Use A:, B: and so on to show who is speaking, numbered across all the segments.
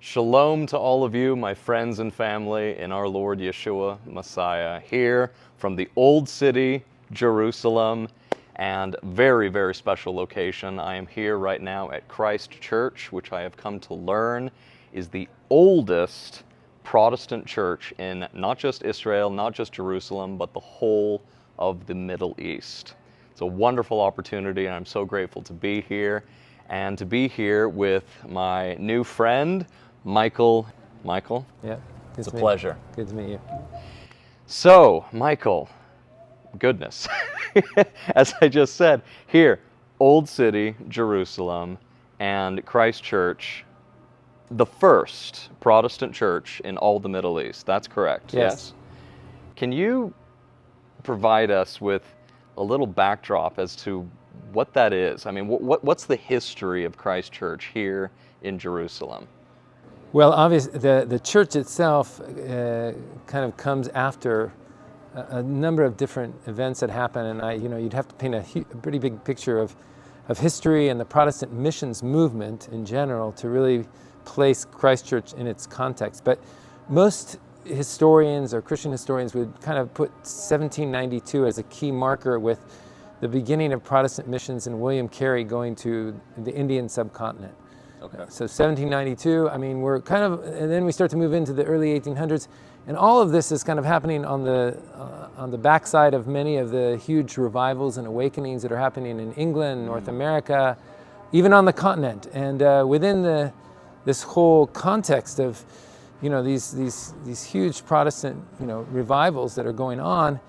A: Shalom to all of you, my friends and family in our Lord Yeshua Messiah, here from the Old City, Jerusalem, and very, very special location. I am here right now at Christ Church, which I have come to learn is the oldest Protestant church in not just Israel, not just Jerusalem, but the whole of the Middle East. It's a wonderful opportunity, and I'm so grateful to be here, and to be here with my new friend, Michael. Michael?
B: Yeah.
A: It's a pleasure.
B: Good to meet you.
A: So, Michael, goodness, as I just said, here, Old City, Jerusalem, and Christ Church, the first Protestant church in all the Middle East. That's correct, yes? Can you provide us with a little backdrop as to what that is? I mean, what's the history of Christ Church here in Jerusalem?
B: Well, obviously, the church itself kind of comes after a number of different events that happen, and you'd have to paint a pretty big picture of history and the Protestant missions movement in general to really place Christ Church in its context. But most historians or Christian historians would kind of put 1792 as a key marker with the beginning of Protestant missions and William Carey going to the Indian subcontinent.
A: Okay.
B: So 1792, I mean, we're kind of, and then we start to move into the early 1800s, and all of this is kind of happening on the backside of many of the huge revivals and awakenings that are happening in England, North America, even on the continent. And within this whole context of, these huge Protestant, revivals that are going on,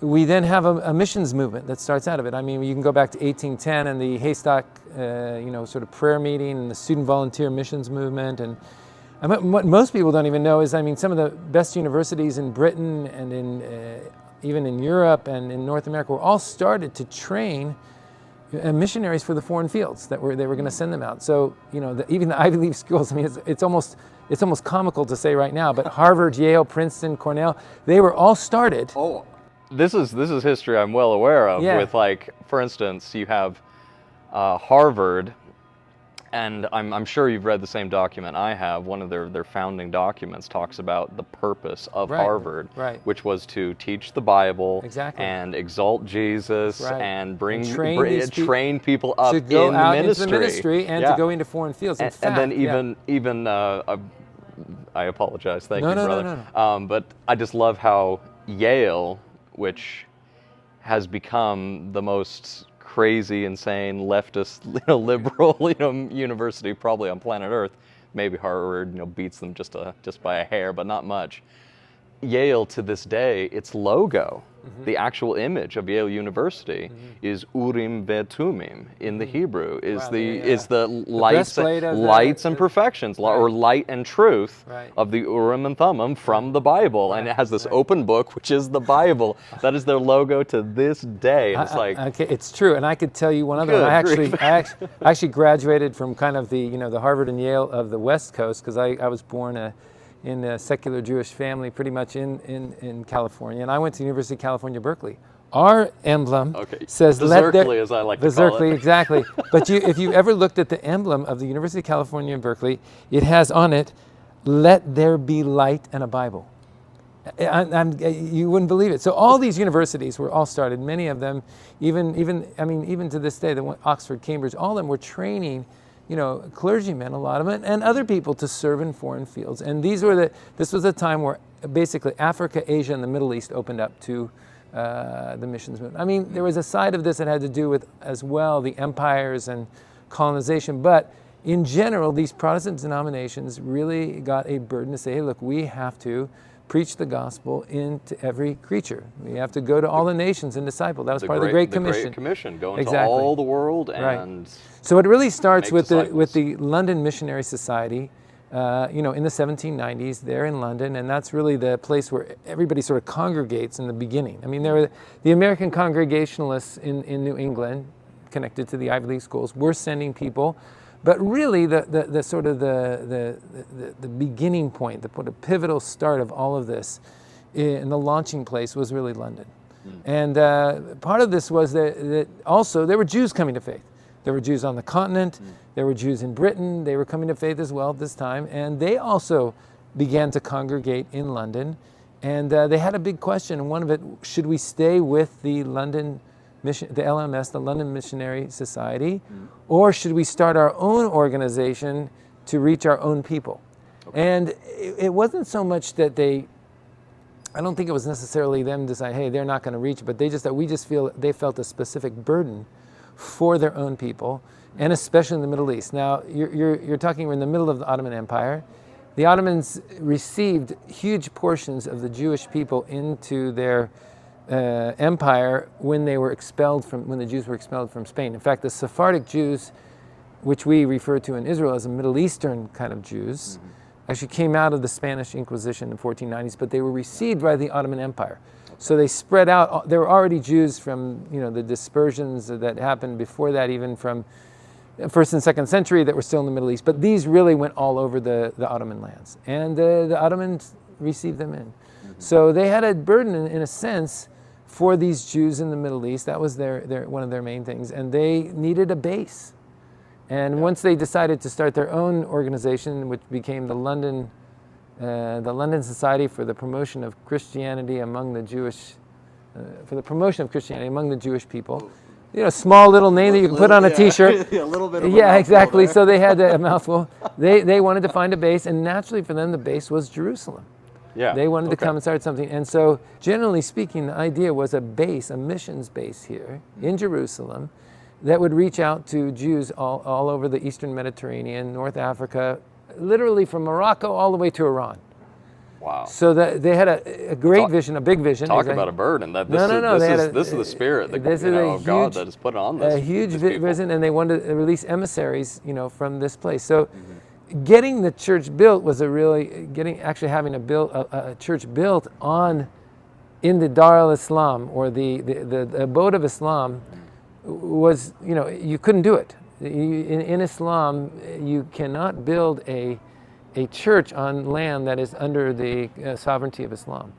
B: we then have a missions movement that starts out of it. I mean, you can go back to 1810 and the Haystack, sort of prayer meeting and the student volunteer missions movement. And what most people don't even know is, some of the best universities in Britain and even in Europe and in North America were all started to train missionaries for the foreign fields that they were going to send them out. So, even the Ivy League schools, it's almost comical to say right now, but Harvard, Yale, Princeton, Cornell, they were all started.
A: Oh. This is history I'm well aware of.
B: Yeah.
A: With, like, for instance, you have Harvard, and I'm sure you've read the same document I have. One of their founding documents talks about the purpose of Harvard, which was to teach the Bible and exalt Jesus and train people up
B: to go
A: in
B: out
A: the
B: into the ministry and to go into foreign fields.
A: And then even I apologize, thank you, brother.
B: No.
A: But I just love how Yale, which has become the most crazy, insane, leftist, liberal, university probably on planet Earth. Maybe Harvard, beats them just by a hair, but not much. Yale, to this day, its logo, the actual image of Yale University, is Urim ve'Tumim in the Hebrew, is the lights and perfections, or light and truth of the Urim and Thummim from the Bible, and it has this open book, which is the Bible. That is their logo to this day. And it's like,
B: okay, it's true, and I could tell you one other one. I actually graduated from kind of the the Harvard and Yale of the West Coast, because I was born in a secular Jewish family, pretty much in California, and I went to the University of California, Berkeley. Our emblem says
A: Berkeley, as I like to call it.
B: Exactly. But if you ever looked at the emblem of the University of California in Berkeley, it has on it, "Let there be light and a Bible." You wouldn't believe it. So all these universities were all started. Many of them, even to this day, Oxford, Cambridge, all of them were training clergymen, a lot of them, and other people to serve in foreign fields. And this was a time where basically Africa, Asia, and the Middle East opened up to the missions movement. There was a side of this that had to do with, as well, the empires and colonization. But in general, these Protestant denominations really got a burden to say, hey, look, we have to preach the gospel into every creature. We have to go to all the nations and disciple. That was part of the Great Commission.
A: The Great Commission, go into all the world and
B: So it really starts with the London Missionary Society, in the 1790s there in London, and that's really the place where everybody sort of congregates in the beginning. There were the American Congregationalists in New England, connected to the Ivy League schools, were sending people. But really, the sort of the beginning point, the pivotal start of all of this, and the launching place was really London. And part of this was that also there were Jews coming to faith. There were Jews on the continent. There were Jews in Britain. They were coming to faith as well at this time. And they also began to congregate in London. And they had a big question. And one of it, should we stay with the London mission, the LMS, the London Missionary Society, or should we start our own organization to reach our own people? Okay. And it wasn't so much that I don't think it was necessarily them decide, hey, they're not going to reach, but they felt a specific burden for their own people, and especially in the Middle East. Now, you're talking, we're in the middle of the Ottoman Empire. The Ottomans received huge portions of the Jewish people into their empire when the Jews were expelled from Spain. In fact, the Sephardic Jews, which we refer to in Israel as a Middle Eastern kind of Jews, actually came out of the Spanish Inquisition in the 1490s, but they were received by the Ottoman Empire. So they spread out. There were already Jews from the dispersions that happened before that, even from 1st and 2nd century, that were still in the Middle East. But these really went all over the Ottoman lands. And the Ottomans received them in. So they had a burden, in a sense, for these Jews in the Middle East. That was one of their main things. And they needed a base. And once they decided to start their own organization, which became the London Society for the Promotion of Christianity among the Jewish people. Small little name that you can put on a T-shirt.
A: A little bit of
B: a exactly. So they had a mouthful. They wanted to find a base, and naturally for them, the base was Jerusalem.
A: Yeah.
B: They wanted to come and start something. And so, generally speaking, the idea was a missions base here in Jerusalem that would reach out to Jews all over the Eastern Mediterranean, North Africa, literally from Morocco all the way to Iran.
A: Wow.
B: So that they had a great vision, a big vision.
A: Talk about a burden. This is the spirit of God that is put on this.
B: A huge vision, and they wanted to release emissaries, from this place. So getting the church built was having a church built in the Dar al-Islam, or the abode of Islam, was, you couldn't do it. In Islam, you cannot build a church on land that is under the sovereignty of Islam.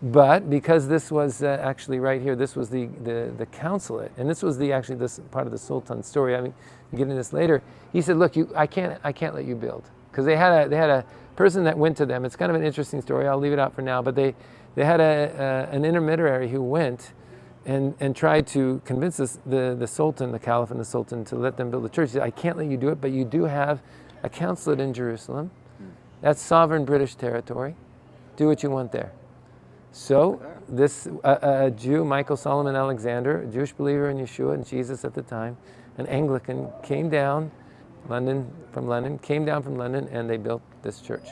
B: But because this was actually right here, this was the consulate, and this was this part of the Sultan's story. I mean, getting this later. He said, "Look, I can't let you build," because they had a person that went to them. It's kind of an interesting story. I'll leave it out for now. But they had an intermediary who went and tried to convince the Sultan, the Caliph, and the Sultan to let them build a church. He said, "I can't let you do it, but you do have a consulate in Jerusalem. That's sovereign British territory. Do what you want there." So this Jew, Michael Solomon Alexander, a Jewish believer in Yeshua and Jesus at the time, an Anglican, came down from London, and they built this church.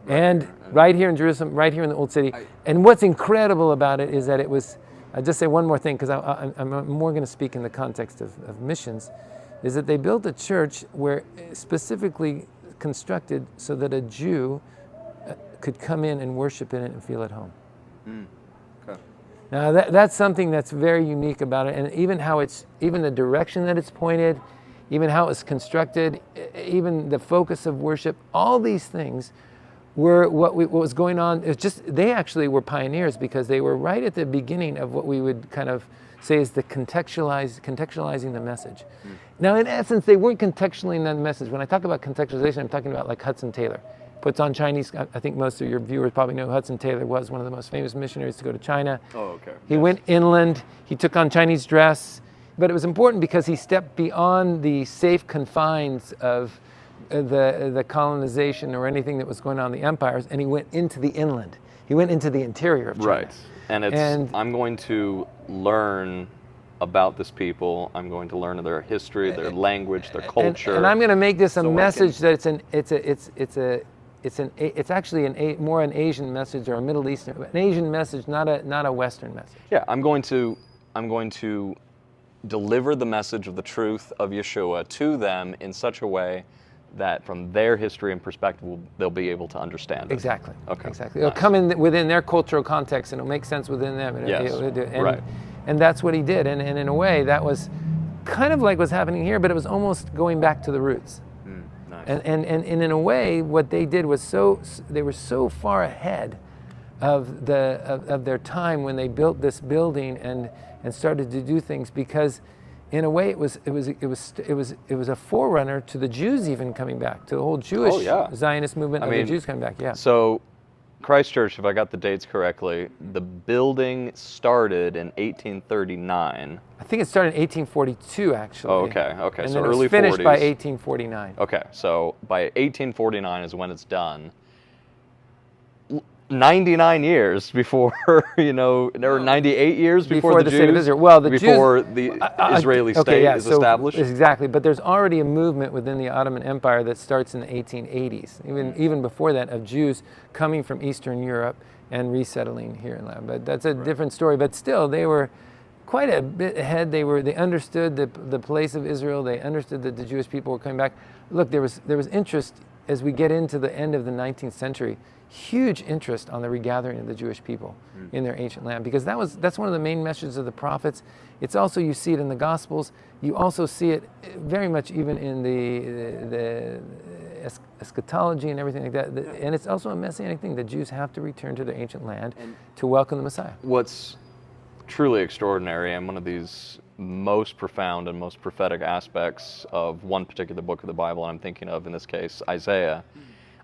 B: And right here in Jerusalem, right here in the Old City. And what's incredible about it is that it was, I'll just say one more thing, because I'm more going to speak in the context of missions, is that they built a church where specifically constructed so that a Jew could come in and worship in it and feel at home. Okay. Now that's something that's very unique about it, and even the direction that it's pointed, even how it's constructed, even the focus of worship, all these things were what was going on. It's just, they actually were pioneers, because they were right at the beginning of what we would kind of say is the contextualizing the message. Now, in essence, they weren't contextualizing the message. When I talk about contextualization, I'm talking about like Hudson Taylor. Puts on Chinese, I think most of your viewers probably know who Hudson Taylor was, one of the most famous missionaries to go to China. Oh, okay. He went inland, he took on Chinese dress, but it was important because he stepped beyond the safe confines of the colonization or anything that was going on in the empires, and he went into the inland. He went into the interior of China.
A: Right. And I'm going to learn about this people. I'm going to learn their history, their language, their culture.
B: And I'm going to make this a message that it's actually more an Asian message, or a Middle Eastern, an Asian message, not a Western message.
A: Yeah, I'm going to deliver the message of the truth of Yeshua to them in such a way that from their history and perspective, they'll be able to understand it.
B: Exactly.
A: Okay.
B: Exactly. It'll come in within their cultural context, and it'll make sense within them.
A: Yes. Right.
B: And that's what he did. And in a way, that was kind of like what's happening here, but it was almost going back to the roots.
A: Nice.
B: And in a way, what they did was they were so far ahead of their time when they built this building and started to do things, because in a way, it was a forerunner to the Jews even coming back, to the whole Jewish Zionist movement of the Jews coming back. Yeah.
A: So, Christchurch, if I got the dates correctly, the building started in 1839.
B: I think it started in 1842, actually.
A: Oh, okay.
B: And
A: So
B: then
A: early
B: it was finished
A: 40s.
B: by 1849.
A: Okay, so by 1849 is when it's done. 99 years before, or 98 years before the
B: state of
A: Jews,
B: Israel. Well, the
A: before
B: Jews,
A: the Israeli state is established.
B: Exactly, but there's already a movement within the Ottoman Empire that starts in the 1880s, even before that, of Jews coming from Eastern Europe and resettling here in land. But that's a different story. But still, they were quite a bit ahead. They understood the place of Israel. They understood that the Jewish people were coming back. Look, there was interest as we get into the end of the 19th century. Huge interest on the regathering of the Jewish people in their ancient land, because that's one of the main messages of the prophets. It's also, you see it in the Gospels. You also see it very much even in the eschatology and everything like that. And it's also a messianic thing. The Jews have to return to their ancient land to welcome the Messiah.
A: What's truly extraordinary, and one of these most profound and most prophetic aspects of one particular book of the Bible, I'm thinking of in this case, Isaiah.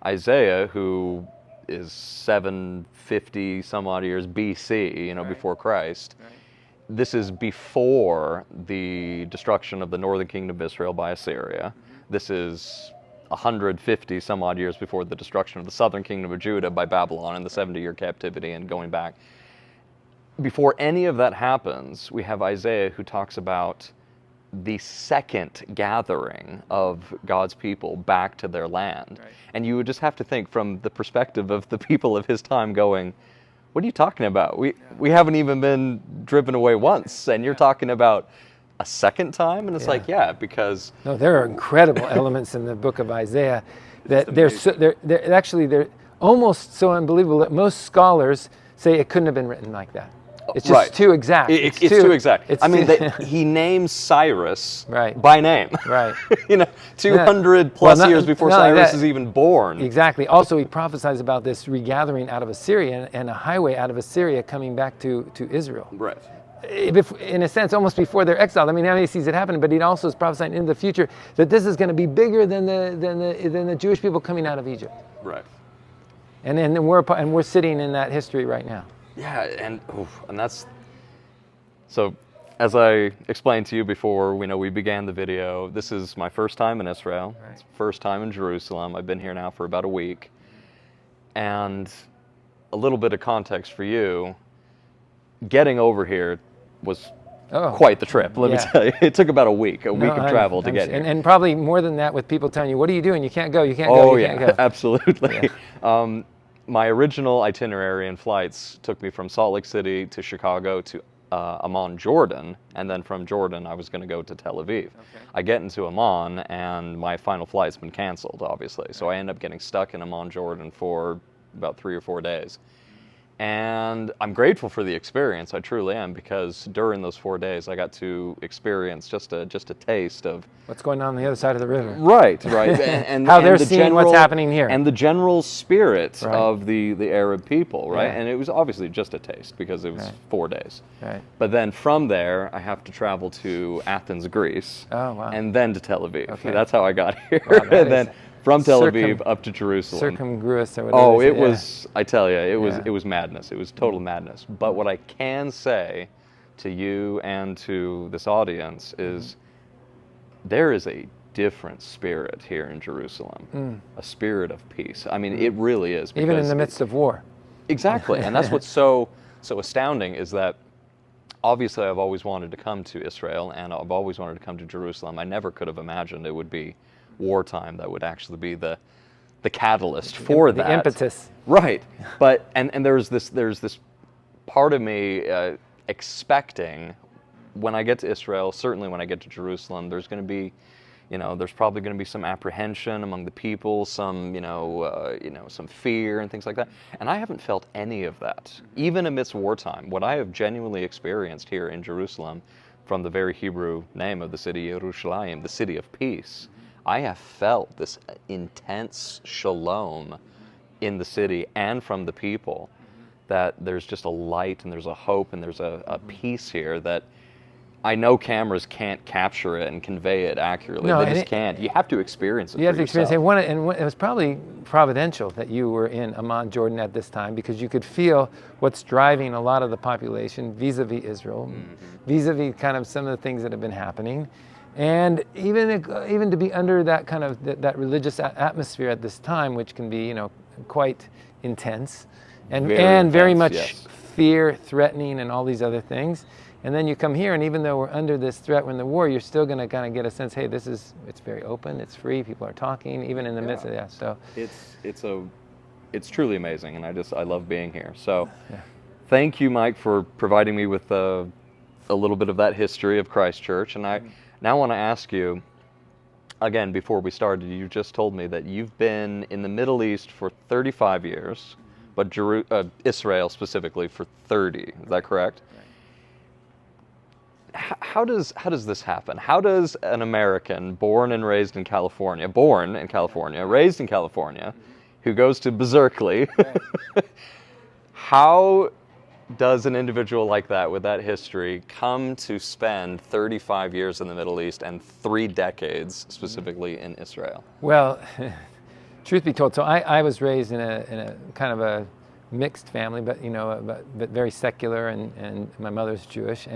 A: Isaiah, who is 750 some odd years BC, before Christ. Right. This is before the destruction of the northern kingdom of Israel by Assyria. This is 150 some odd years before the destruction of the southern kingdom of Judah by Babylon and the 70-year captivity and going back. Before any of that happens, we have Isaiah who talks about the second gathering of God's people back to their land. Right. And you would just have to think from the perspective of the people of his time going, what are you talking about? We haven't even been driven away once, and you're talking about a second time? And it's because...
B: No, there are incredible elements in the book of Isaiah that they're almost so unbelievable that most scholars say it couldn't have been written like that. It's just too exact.
A: It's too exact. He names Cyrus by name.
B: Right.
A: 200 plus years before Cyrus is even born.
B: Exactly. Also, he prophesies about this regathering out of Assyria and a highway out of Assyria coming back to Israel.
A: Right.
B: In a sense, almost before they're exiled. I mean, now he sees it happening, but he also is prophesying in the future that this is going to be bigger than the Jewish people coming out of Egypt.
A: Right.
B: And we're sitting in that history right now.
A: Yeah, and that's, so as I explained to you before, we began the video, this is my first time in Israel, It's first time in Jerusalem. I've been here now for about a week, and a little bit of context for you, getting over here was quite the trip, let me tell you. It took about a week of travel to get here.
B: And probably more than that with people telling you, what are you doing? You can't go, you can't go, you can't go.
A: Absolutely. Yeah. My original itinerary and flights took me from Salt Lake City to Chicago to Amman, Jordan, and then from Jordan I was going to go to Tel Aviv. Okay. I get into Amman and my final flight's been canceled, obviously, so I end up getting stuck in Amman, Jordan for about 3 or 4 days. And I'm grateful for the experience, I truly am, because during those 4 days I got to experience just a taste of
B: what's going on the other side of the river.
A: Right. And
B: how they're seeing what's happening here.
A: And the general spirit of the Arab people, right? Yeah. And it was obviously just a taste because it was 4 days. Right. But then from there, I have to travel to Athens, Greece. Oh, wow. And then to Tel Aviv. Okay. That's how I got here. Wow, and then from Tel Aviv up to Jerusalem.
B: Circumgruous or whatever.
A: Oh, it was, I tell you, it was madness. It was total madness. But what I can say to you and to this audience is there is a different spirit here in Jerusalem, a spirit of peace. I mean, it really is.
B: Even in the midst of war.
A: Exactly. And that's what's so astounding is that obviously I've always wanted to come to Israel and I've always wanted to come to Jerusalem. I never could have imagined it would be wartime that would actually be the catalyst for that.
B: The impetus.
A: Right. But and there's this part of me expecting when I get to Israel, certainly when I get to Jerusalem, there's going to be, there's probably going to be some apprehension among the people, some some fear and things like that. And I haven't felt any of that, even amidst wartime. What I have genuinely experienced here in Jerusalem, from the very Hebrew name of the city, Yerushalayim, the city of peace, I have felt this intense shalom in the city and from the people, that there's just a light and there's a hope and there's a peace here that I know cameras can't capture it and convey it accurately.
B: No,
A: They
B: and
A: just can't. You have to experience it.
B: You have
A: for
B: to experience
A: yourself.
B: it. And it was probably providential that you were in Amman, Jordan at this time, because you could feel what's driving a lot of the population vis-a-vis Israel, vis-a-vis kind of some of the things that have been happening. And even to be under that kind of that religious atmosphere at this time, which can be, quite intense and very
A: intense,
B: much
A: yes.
B: fear, threatening, and all these other things. And then you come here, and even though we're under this threat, we're in the war, you're still going to kind of get a sense, hey, it's very open, it's free, people are talking, even in the midst of that. So
A: it's truly amazing, and I love being here. So, thank you, Mike, for providing me with a little bit of that history of Christ Church. And I now want to ask you, again, before we started, you just told me that you've been in the Middle East for 35 years, but Israel specifically for 30. Is that correct? How does this happen? How does an American born and raised in California, raised in California, who goes to Berkeley, how does an individual like that with that history come to spend 35 years in the Middle East and 3 decades specifically in Israel?
B: Well, truth be told, so I was raised in a kind of a mixed family, but but very secular, and my mother's Jewish,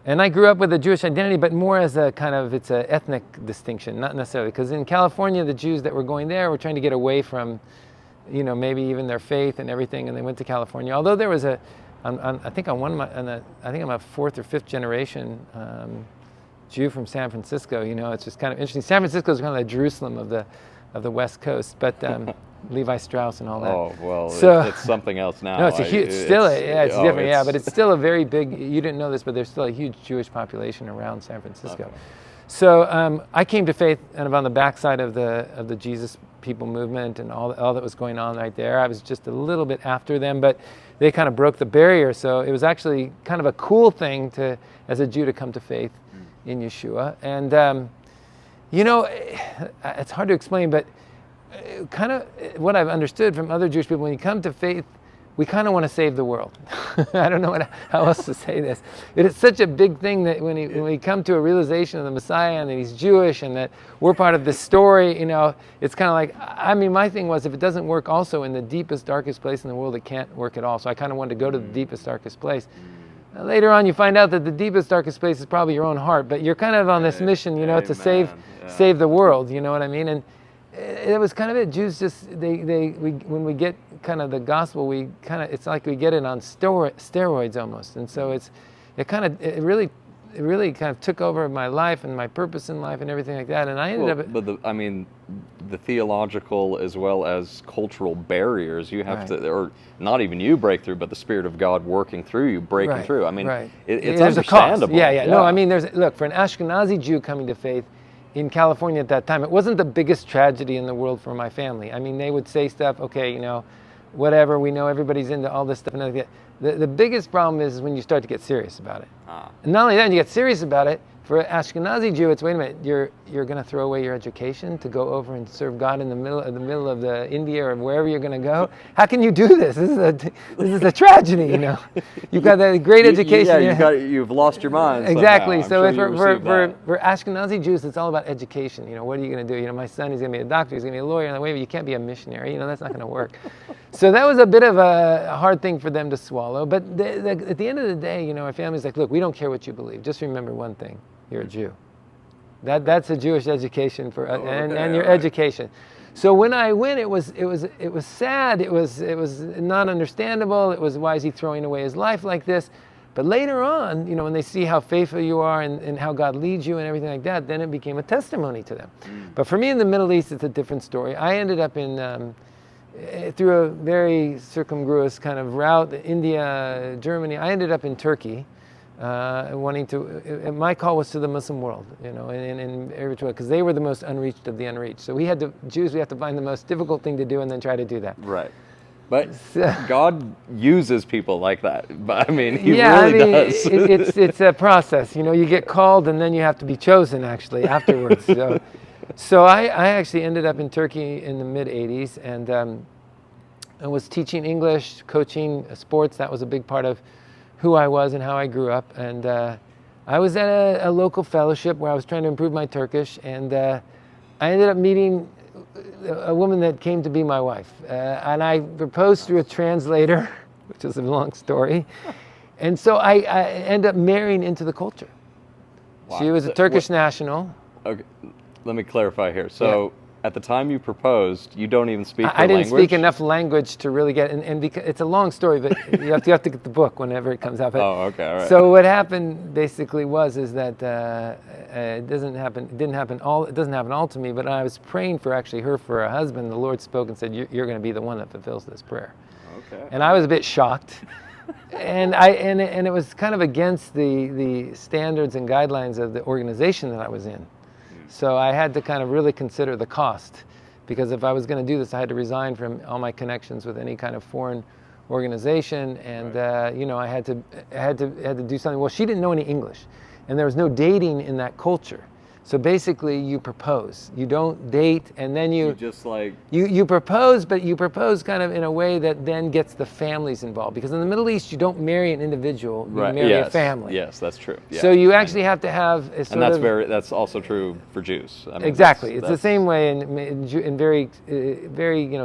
B: and I grew up with a Jewish identity, but more as a kind of, it's an ethnic distinction, not necessarily. Because in California, the Jews that were going there were trying to get away from, maybe even their faith and everything, and they went to California. Although there was I think I'm a 4th or 5th generation Jew from San Francisco. It's just kind of interesting. San Francisco is kind of the Jerusalem of the West Coast, but Levi Strauss and all that.
A: Oh, well,
B: so,
A: it's something else now.
B: No, it's different, but it's still a very big, you didn't know this, but there's still a huge Jewish population around San Francisco.
A: Okay.
B: So I came to faith kind of on the backside of the Jesus people movement and all that was going on right there. I was just a little bit after them, but they kind of broke the barrier. So it was actually kind of a cool thing as a Jew to come to faith in Yeshua. And, it's hard to explain, but kind of what I've understood from other Jewish people, when you come to faith, we kind of want to save the world. I don't know how else to say this. It is such a big thing that when we come to a realization of the Messiah and that he's Jewish and that we're part of this story, it's kind of like, my thing was, if it doesn't work also in the deepest, darkest place in the world, it can't work at all. So I kind of wanted to go to the deepest, darkest place. Later on, you find out that the deepest, darkest place is probably your own heart, but you're kind of on this mission, to save the world. You know what I mean? And it was kind of it. Jews just when we get kind of the gospel, it's like we get it on steroids almost, and so it really kind of took over my life and my purpose in life and everything like that. And I ended up.
A: But the theological as well as cultural barriers you have to, or not even you break through, but the Spirit of God working through you, breaking through. It's
B: there's
A: understandable.
B: A cost. No, look, for an Ashkenazi Jew coming to faith in California at that time, it wasn't the biggest tragedy in the world for my family. They would say stuff, okay, whatever, we know everybody's into all this stuff. And the biggest problem is when you start to get serious about it. And not only that, you get serious about it, for an Ashkenazi Jew, it's, wait a minute, you're going to throw away your education to go over and serve God in the middle of the India or wherever you're going to go? How can you do this? This is a tragedy, You've got that great education.
A: You've lost your mind.
B: Exactly.
A: Somehow.
B: For Ashkenazi Jews, it's all about education. What are you going to do? My son, he's going to be a doctor, he's going to be a lawyer. And wait, you can't be a missionary. That's not going to work. So that was a bit of a hard thing for them to swallow. But at the end of the day, our family's like, look, we don't care what you believe. Just remember one thing. You're a Jew. That's a Jewish education and your education. So when I went, it was sad. It was not understandable. It was, why is he throwing away his life like this? But later on, when they see how faithful you are and how God leads you and everything like that, then it became a testimony to them. But for me in the Middle East, it's a different story. I ended up in through a very circumambiguous kind of route, India, Germany. I ended up in Turkey. Wanting to, my call was to the Muslim world, in Eritrea, because they were the most unreached of the unreached. So we have to find the most difficult thing to do and then try to do that.
A: Right. But God uses people like that. But He really does.
B: It's a process. You get called and then you have to be chosen actually afterwards. So I actually ended up in Turkey in the mid '80s, and I was teaching English, coaching sports. That was a big part of who I was and how I grew up, and I was at a local fellowship where I was trying to improve my Turkish, and I ended up meeting a woman that came to be my wife. And I proposed through a translator, which is a long story. And so I ended up marrying into the culture.
A: Wow.
B: She was a Turkish national.
A: Okay, let me clarify here. So at the time you proposed, you don't even speak her language?
B: I didn't speak enough language to really get, and because it's a long story, but you have to get the book whenever it comes out. But,
A: okay, all right.
B: So what happened basically is that it doesn't happen all to me, but I was praying for actually her for a husband. The Lord spoke and said, you're going to be the one that fulfills this prayer.
A: Okay.
B: And I was a bit shocked. And it was kind of against the standards and guidelines of the organization that I was in. So I had to kind of really consider the cost, because if I was going to do this, I had to resign from all my connections with any kind of foreign organization, and I had to do something. Well, she didn't know any English, and there was no dating in that culture. So basically, you propose. You don't date, and then you
A: just like
B: you propose, but you propose kind of in a way that then gets the families involved. Because in the Middle East, you don't marry an individual; you marry a family.
A: Yes, that's true. Yeah.
B: So you actually have to have a sort
A: and that's also true for Jews. I mean,
B: exactly, it's the same way in very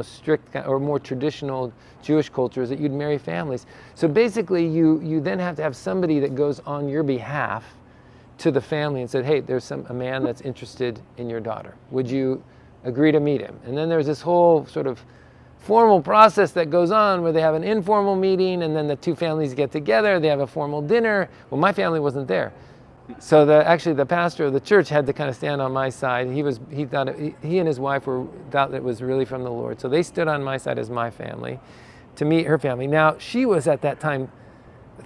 B: strict or more traditional Jewish cultures that you'd marry families. So basically, you then have to have somebody that goes on your behalf to the family and said, hey, there's a man that's interested in your daughter. Would you agree to meet him? And then there's this whole sort of formal process that goes on where they have an informal meeting, and then the two families get together, they have a formal dinner. Well, my family wasn't there. So the pastor of the church had to kind of stand on my side. He thought he and his wife thought it was really from the Lord. So they stood on my side as my family to meet her family. Now, she was at that time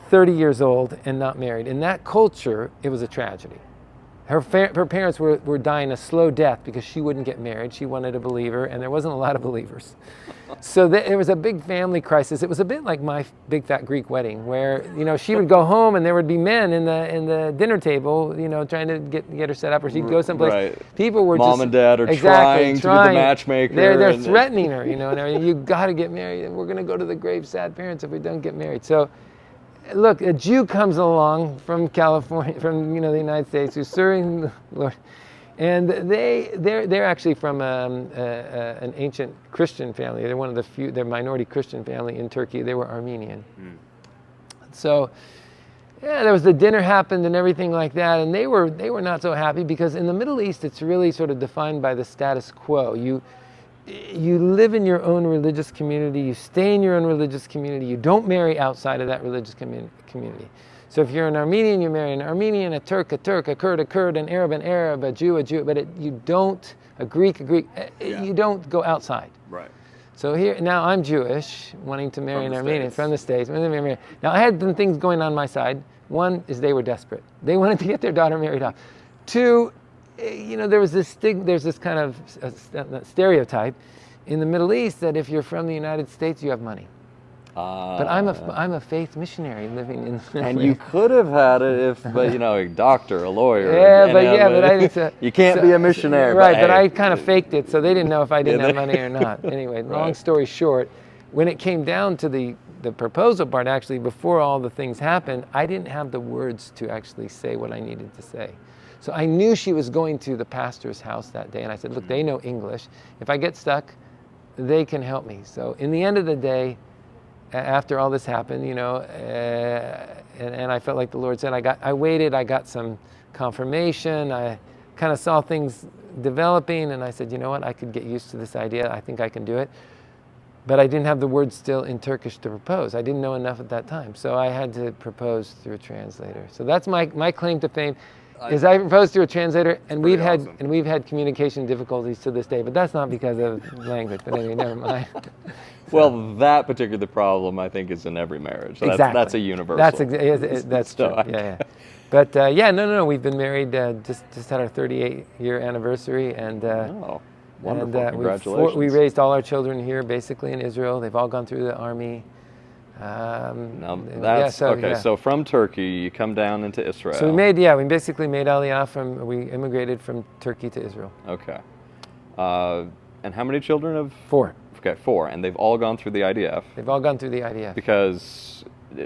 B: 30 years old and not married. In that culture, it was a tragedy. Her parents were dying a slow death because she wouldn't get married. She wanted a believer, and there wasn't a lot of believers. So there was a big family crisis. It was a bit like my big fat Greek wedding, where she would go home and there would be men in the dinner table, trying to get her set up, or she'd go someplace.
A: Right.
B: People were
A: Mom and dad are trying to be the matchmaker.
B: They're threatening her, and everything. You got to get married, and we're going to go to the grave, sad parents, if we don't get married. So. Look, a Jew comes along from California, from the United States, who's serving the Lord, and they're actually from an ancient Christian family. They're one of the few. They're a minority Christian family in Turkey. They were Armenian. So, there was the dinner happened and everything like that, and they were not so happy, because in the Middle East it's really sort of defined by the status quo. You live in your own religious community, you stay in your own religious community, you don't marry outside of that religious community. So if you're an Armenian, you marry an Armenian, a Turk, a Kurd, an Arab, a Jew, but you don't, a Greek, you don't go outside.
A: Right.
B: So here, now I'm Jewish, wanting to marry an Armenian from the States. Now I had some things going on my side. One is they were desperate. They wanted to get their daughter married off. Two, there's this kind of stereotype in the Middle East that if you're from the United States, you have money. But I'm a faith missionary living in.
A: And you could have had it a doctor, a lawyer.
B: But I didn't.
A: You can't be a missionary.
B: Right, but I kind of faked it, so they didn't know if I didn't have money or not. Anyway, long story short, when it came down to the proposal part, actually, before all the things happened, I didn't have the words to actually say what I needed to say. So I knew she was going to the pastor's house that day, and I said, look, they know English. If I get stuck, they can help me. So in the end of the day, after all this happened, and I felt like the Lord said, I waited, I got some confirmation, I kind of saw things developing, and I said, you know what, I could get used to this idea, I think I can do it. But I didn't have the words still in Turkish to propose. I didn't know enough at that time. So I had to propose through a translator. So that's my claim to fame. Is I proposed through a translator, and we've had communication difficulties to this day, but that's not because of language. But anyway, never mind.
A: Well, that particular problem, I think, is in every marriage. So
B: exactly.
A: That's a universal.
B: That's true. Yeah. But no. We've been married just had our 38-year anniversary, and
A: wonderful. Congratulations.
B: We raised all our children here, basically in Israel. They've all gone through the army.
A: So from Turkey, you come down into Israel.
B: So we basically made Aliyah we immigrated from Turkey to Israel.
A: Okay. And how many children have?
B: 4.
A: Okay, 4, and they've all gone through the IDF.
B: They've all gone through the IDF.
A: Because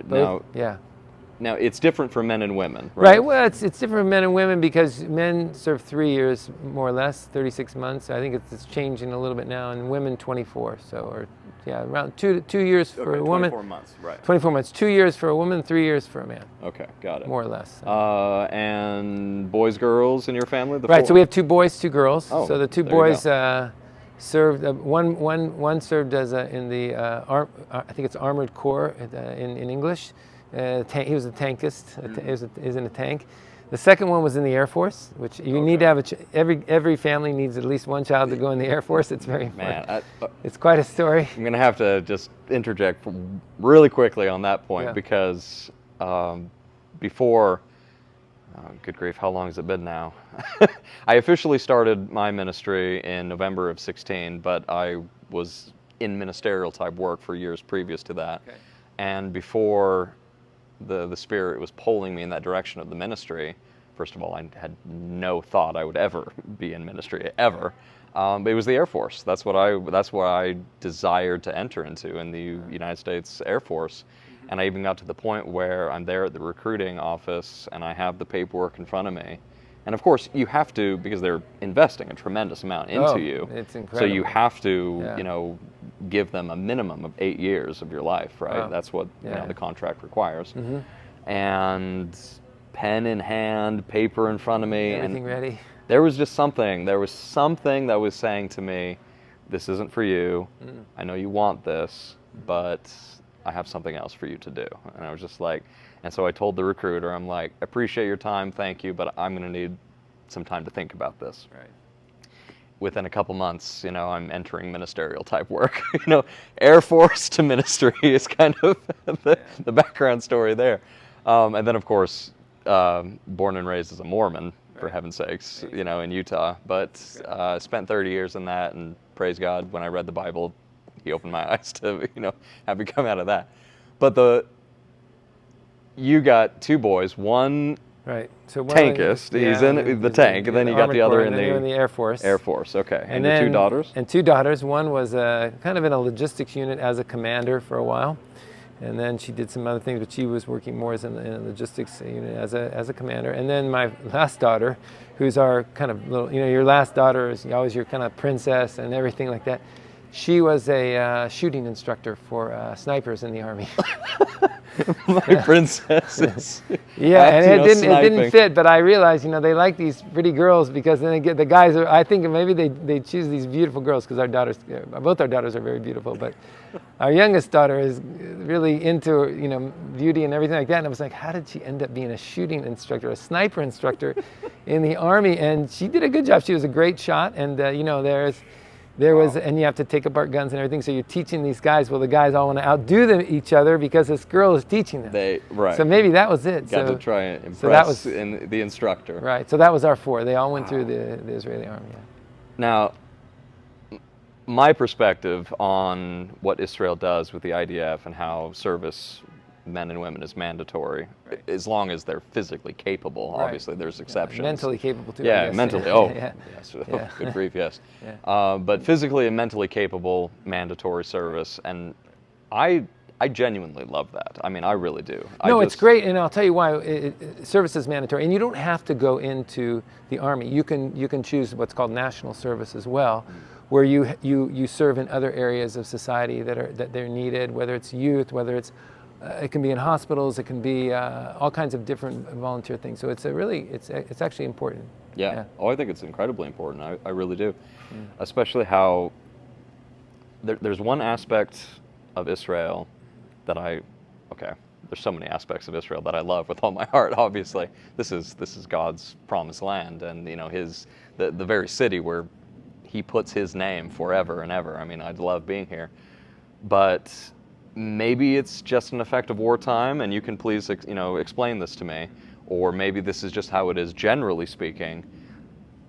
A: now, Now, it's different for men and women,
B: Right.
A: right?
B: Well, it's different for men and women because men serve 3 years, more or less, 36 months. I think it's changing a little bit now, and women 24. So, or yeah, around two years for a woman.
A: 24 months, right.
B: 24 months. 2 years for a woman, 3 years for a man.
A: Okay, got it.
B: More or less.
A: And boys, girls in your family?
B: Right. So we have 2 boys, 2 girls.
A: Oh,
B: so the 2
A: there you
B: boys served. One served as in the I think it's Armored Corps in English. He was a tankist. He was in a tank. The second one was in the Air Force, which you need to have every family needs at least one child to go in the Air Force. It's very important.
A: Man,
B: it's quite a story.
A: I'm going to have to just interject really quickly on that point because before, good grief, how long has it been now? I officially started my ministry in November of 16, but I was in ministerial type work for years previous to that. Okay. And before the Spirit was pulling me in that direction of the ministry, first of all, I had no thought I would ever be in ministry, ever. But it was the Air Force. That's what I desired to enter into in the United States Air Force. And I even got to the point where I'm there at the recruiting office and I have the paperwork in front of me. And of course, you have to, because they're investing a tremendous amount into you.
B: It's incredible.
A: So you have to, give them a minimum of 8 years of your life, right? Wow. That's what the contract requires. Mm-hmm. And pen in hand, paper in front of me.
B: Everything ready.
A: There was something that was saying to me, this isn't for you. I know you want this, but I have something else for you to do. And I was just like, and so I told the recruiter, I'm like, appreciate your time, thank you, but I'm going to need some time to think about this. Right. Within a couple months, I'm entering ministerial type work. Air Force to ministry is kind of the background story there. And then, of course, born and raised as a Mormon, for heaven's sakes, in Utah. But spent 30 years in that, and praise God, when I read the Bible, He opened my eyes to, have me come out of that. But you got 2 boys, one
B: so
A: tankist, he's in the tank, and then you got the other in
B: the Air Force.
A: Air Force, okay. And
B: then,
A: your 2 daughters?
B: And 2 daughters. One was kind of in a logistics unit as a commander for a while. And then she did some other things, but she was working more as in a logistics unit as a commander. And then my last daughter, who's our kind of little, your last daughter is always your kind of princess and everything like that. She was a shooting instructor for snipers in the Army.
A: My princesses.
B: Yeah, and it didn't fit, but I realized, they like these pretty girls because then they get the guys. I think maybe they choose these beautiful girls because both our daughters are very beautiful, but our youngest daughter is really into beauty and everything like that. And I was like, how did she end up being a shooting instructor, a sniper instructor in the Army? And she did a good job. She was a great shot, and there was, and you have to take apart guns and everything. So you're teaching these guys. Well, the guys all want to outdo each other because this girl is teaching them.
A: Right.
B: So maybe that was it.
A: Got to try and impress the instructor.
B: Right. So that was our 4. They all went through the Israeli Army. Yeah.
A: Now, my perspective on what Israel does with the IDF and how service men and women is mandatory, as long as they're physically capable. Right. Obviously, there's exceptions.
B: Mentally capable too.
A: Yeah, mentally. Oh,
B: yeah.
A: Yes. Yeah. Good grief, yes. Yeah. But physically and mentally capable, mandatory service, and I genuinely love that. I mean, I really do.
B: It's great, and I'll tell you why. Service is mandatory, and you don't have to go into the Army. You can choose what's called national service as well, where you serve in other areas of society that they're needed, whether it's youth, whether it's it can be in hospitals, it can be all kinds of different volunteer things. So it's actually important.
A: Yeah. Oh, I think it's incredibly important. I really do. Especially how there's one aspect of Israel that there's so many aspects of Israel that I love with all my heart. Obviously, this is God's promised land, and the very city where He puts His name forever and ever. I mean, I'd love being here, but maybe it's just an effect of wartime, and you can please explain this to me, or maybe this is just how it is generally speaking.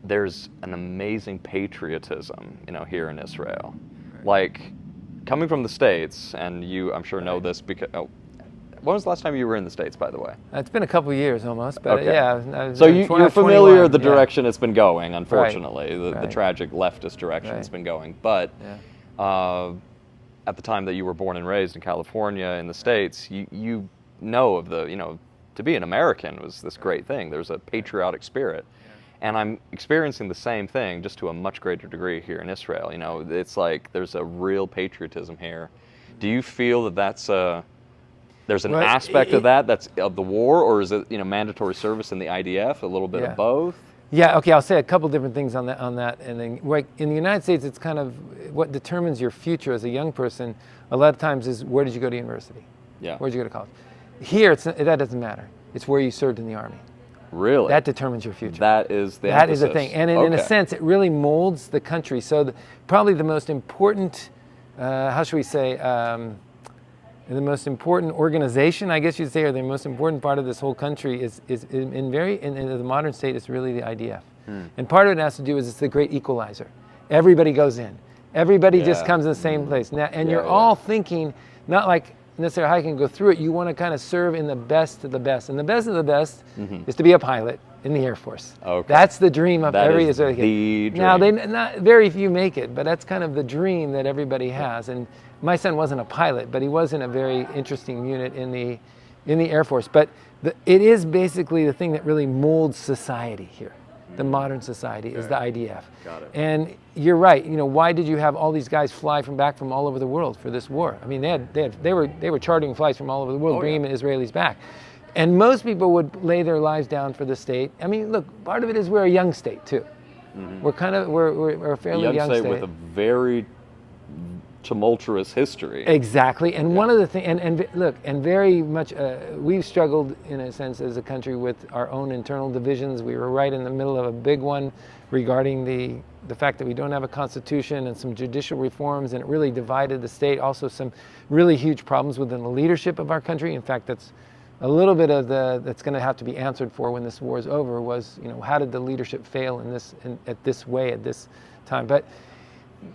A: There's an amazing patriotism here in Israel. Right. Like coming from the States, and you I'm sure know this because when was the last time you were in the States, by the way?
B: It's been a couple of years almost, but yeah.
A: So you're familiar with the direction it's been going, unfortunately, the tragic leftist direction it's been going, but at the time that you were born and raised in California in the States, you know of the to be an American was this great thing. There's a patriotic spirit. And I'm experiencing the same thing, just to a much greater degree here in Israel. You know, it's like there's a real patriotism here. Do you feel that there's an aspect of that's of the war, or is it, you know, mandatory service in the IDF, a little bit of both?
B: Yeah, okay, I'll say a couple different things on that. And then, like, in the United States, it's kind of what determines your future as a young person a lot of times is where did you go to university?
A: Yeah.
B: Where did you go to college? Here, that doesn't matter. It's where you served in the Army.
A: Really?
B: That determines your future.
A: That is the
B: That
A: emphasis.
B: is the thing. And in a sense, it really molds the country. So probably the most important, how should we say, the most important organization, I guess you'd say, or the most important part of this whole country is in the modern state is really the IDF. And part of it has to do is it's the great equalizer. Everybody goes in. Everybody just comes in the same place. Now, and you're all thinking, not like necessarily how you can go through it, you want to kind of serve in the best of the best. And the best of the best is to be a pilot in the Air Force. Okay. That's the dream of every Israeli kid. Now, not very few make it, but that's kind of the dream that everybody has. And my son wasn't a pilot, but he was in a very interesting unit in the Air Force. But it is basically the thing that really molds society here. The modern society is the IDF.
A: Got it.
B: And you're right. You know, why did you have all these guys fly back from all over the world for this war? I mean, they were chartering flights from all over the world, bringing Israelis back. And most people would lay their lives down for the state. I mean, look, part of it is we're a young state too. We're a fairly young state
A: with a very tumultuous history.
B: Exactly. And one of the things, and very much, we've struggled in a sense as a country with our own internal divisions. We were right in the middle of a big one regarding the fact that we don't have a constitution and some judicial reforms, and it really divided the state. Also some really huge problems within the leadership of our country. In fact, that's a little bit of that's going to have to be answered for when this war is over, was, you know, how did the leadership fail at this time? But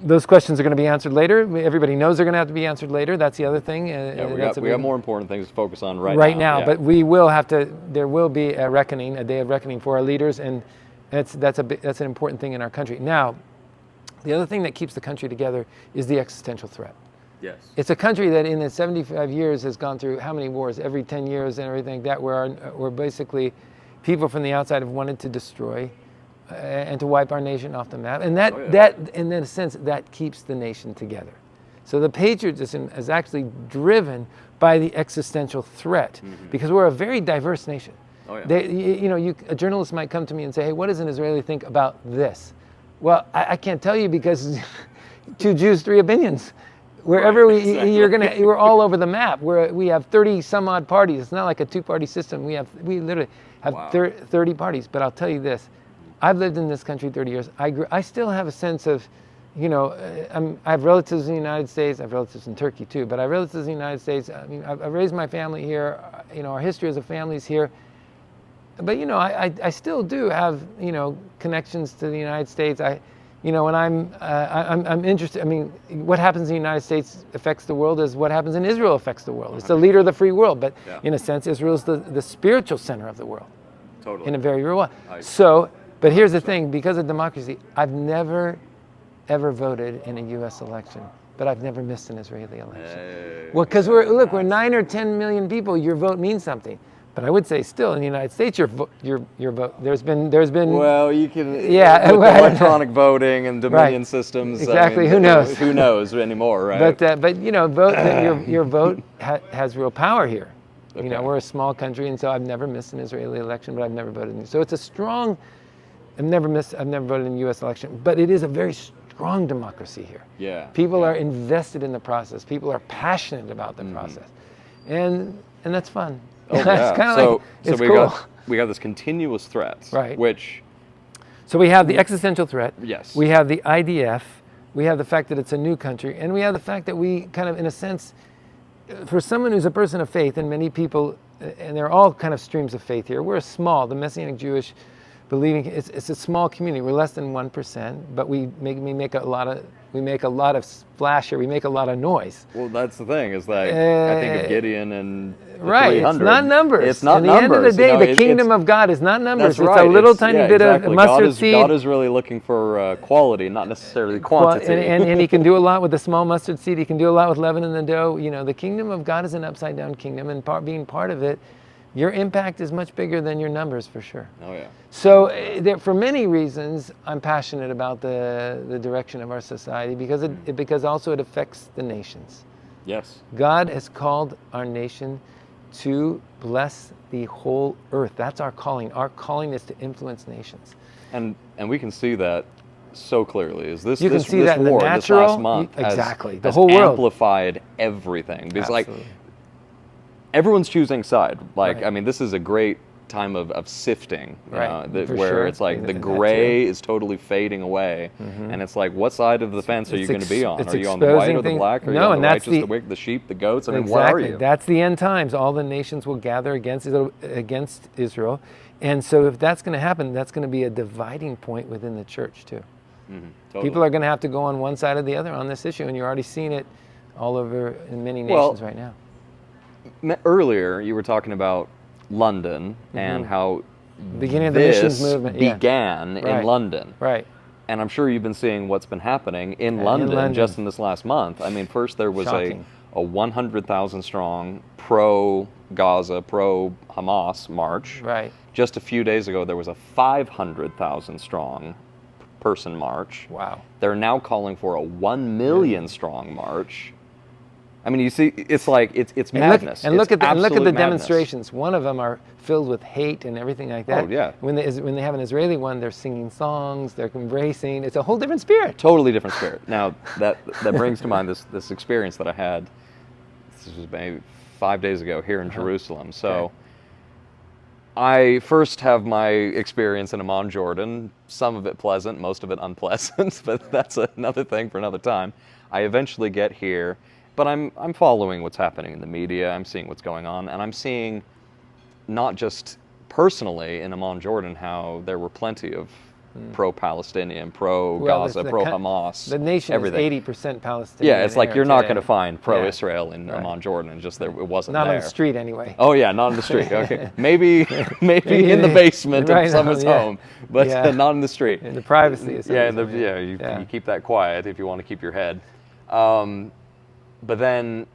B: those questions are going to be answered later. Everybody knows they're going to have to be answered later. That's the other thing.
A: We got more important things to focus on right
B: now.
A: Yeah.
B: But we will have to. There will be a reckoning, a day of reckoning for our leaders, and that's an important thing in our country. Now, the other thing that keeps the country together is the existential threat.
A: Yes.
B: It's a country that in its 75 years has gone through how many wars? Every 10 years and everything like that, where basically people from the outside have wanted to destroy and to wipe our nation off the map. And that in a sense, that keeps the nation together. So the patriotism is actually driven by the existential threat, because we're a very diverse nation. A journalist might come to me and say, hey, what does an Israeli think about this? Well, I can't tell you, because 2 Jews, 3 opinions. Wherever we're all over the map. We have 30 some odd parties. It's not like a 2-party system. We literally have 30 parties. But I'll tell you this, I've lived in this country 30 years. I still have a sense of, you know, I have relatives in the United States. I have relatives in Turkey too, but I have relatives in the United States. I mean, I've raised my family here. You know, our history as a family is here. But, you know, I still do have, you know, connections to the United States. When I'm interested, I mean, what happens in the United States affects the world as what happens in Israel affects the world. It's the leader of the free world, but in a sense, Israel is the spiritual center of the world. Totally. In a very real way. But here's the thing, because of democracy, I've never, ever voted in a U.S. election, but I've never missed an Israeli election. Well, because we're 9 or 10 million people, your vote means something. But I would say still in the United States, your vote. There's been.
A: Well, you can. With electronic voting and Dominion systems.
B: Exactly. I mean, who knows?
A: Who knows anymore, right?
B: But you know, your vote has real power here. Okay. You know, we're a small country, and so I've never missed an Israeli election, but I've never voted. So it's a strong. I've never voted in a U.S. election, but it is a very strong democracy here. Yeah. People are invested in the process. People are passionate about the process, and that's fun.
A: Oh, yeah.
B: It's kind of
A: so
B: cool.
A: We got this continuous threat,
B: right?
A: So
B: we have the existential threat.
A: Yes.
B: We have the IDF. We have the fact that it's a new country, and we have the fact that we kind of, in a sense, for someone who's a person of faith, and many people, and there are all kind of streams of faith here. We're the Messianic Jewish, believing it's a small community. We're less than 1%, but we make a lot of splash here. We make a lot of noise.
A: Well, that's the thing. Is like I think of Gideon and the
B: right.
A: 300.
B: It's not numbers.
A: It's not numbers.
B: At the end of the day, the kingdom of God is not numbers.
A: That's right.
B: It's a little tiny bit of mustard seed.
A: God is really looking for quality, not necessarily quantity.
B: And He can do a lot with a small mustard seed. He can do a lot with leaven in the dough. You know, the kingdom of God is an upside down kingdom, and being part of it your impact is much bigger than your numbers, for sure.
A: Oh yeah.
B: So for many reasons, I'm passionate about the direction of our society, because also it affects the nations.
A: Yes.
B: God has called our nation to bless the whole earth. That's our calling. Our calling is to influence nations.
A: And we can see that so clearly. Is this
B: You can
A: this,
B: see
A: this
B: that in the
A: war
B: natural,
A: this last month
B: exactly. The
A: has
B: whole world
A: amplified everything. Because
B: Absolutely.
A: like everyone's choosing side. Like
B: Right.
A: I mean, this is a great time of sifting, you
B: Right,
A: know,
B: for
A: where
B: sure.
A: it's like the
B: That
A: gray
B: too.
A: is totally fading away, and it's like, what side of the fence are you going to be on?
B: it's
A: Are you on the white
B: exposing
A: or the
B: things-
A: black? Are you
B: No,
A: on
B: and
A: the
B: that's
A: righteous,
B: the-
A: the wicked, the sheep, the goats? I mean,
B: Exactly.
A: what are you?
B: That's the end times. All the nations will gather against Israel. And so if that's going to happen, that's going to be a dividing point within the church too.
A: Totally.
B: People are going to have to go on one side or the other on this issue, and you're already seeing it all over in many nations right now.
A: Earlier, you were talking about London and how
B: Beginning of the
A: this
B: missions movement, yeah.
A: began in
B: Right.
A: London.
B: Right.
A: And I'm sure you've been seeing what's been happening in
B: in
A: London
B: London.
A: just in this last month. I mean, first there was
B: Shocking.
A: a 100,000 strong pro-Gaza, pro-Hamas march.
B: Right.
A: Just a few days ago, there was a 500,000 strong person march.
B: Wow.
A: They're now calling for a 1 million strong march. I mean, you see, it's like it's madness.
B: Look at the
A: absolute madness.
B: demonstrations. One of them are filled with hate and everything like that.
A: Oh, yeah.
B: When they have an Israeli one, they're singing songs, they're embracing. It's a whole different spirit.
A: Totally different spirit. Now that brings to mind this experience that I had. This was maybe 5 days ago here in Jerusalem. So
B: Okay.
A: I first have my experience in Amman, Jordan. Some of it pleasant, most of it unpleasant. But that's another thing for another time. I eventually get here, but I'm following what's happening in the media. I'm seeing what's going on, and I'm seeing not just personally in Amman, Jordan, how there were plenty of pro-Palestinian, pro-Gaza, pro-Hamas.
B: The nation
A: everything.
B: is 80% Palestinian.
A: Yeah, it's like you're not going to find pro-Israel in
B: Right.
A: Amman, Jordan, and just there it wasn't
B: Not
A: there.
B: on the street anyway.
A: Oh yeah, not on the street. Okay, maybe in the basement
B: Right
A: of someone's
B: now, yeah.
A: home, but
B: Yeah.
A: not in the street.
B: In the privacy of
A: Yeah,
B: someone's home,
A: you keep that quiet if you want to keep your head. But then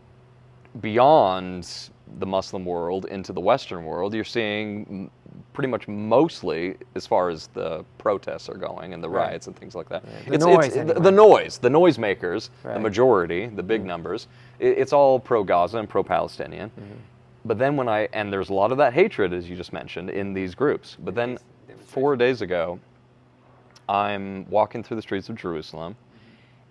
A: beyond the Muslim world into the Western world, you're seeing pretty much mostly, as far as the protests are going and the
B: Right.
A: riots and things like that.
B: The noise, anyway.
A: The noise makers, the
B: Right.
A: majority, the big numbers. It's all pro-Gaza and pro-Palestinian. But then and there's a lot of that hatred, as you just mentioned, in these groups. But then 4 days ago, I'm walking through the streets of Jerusalem,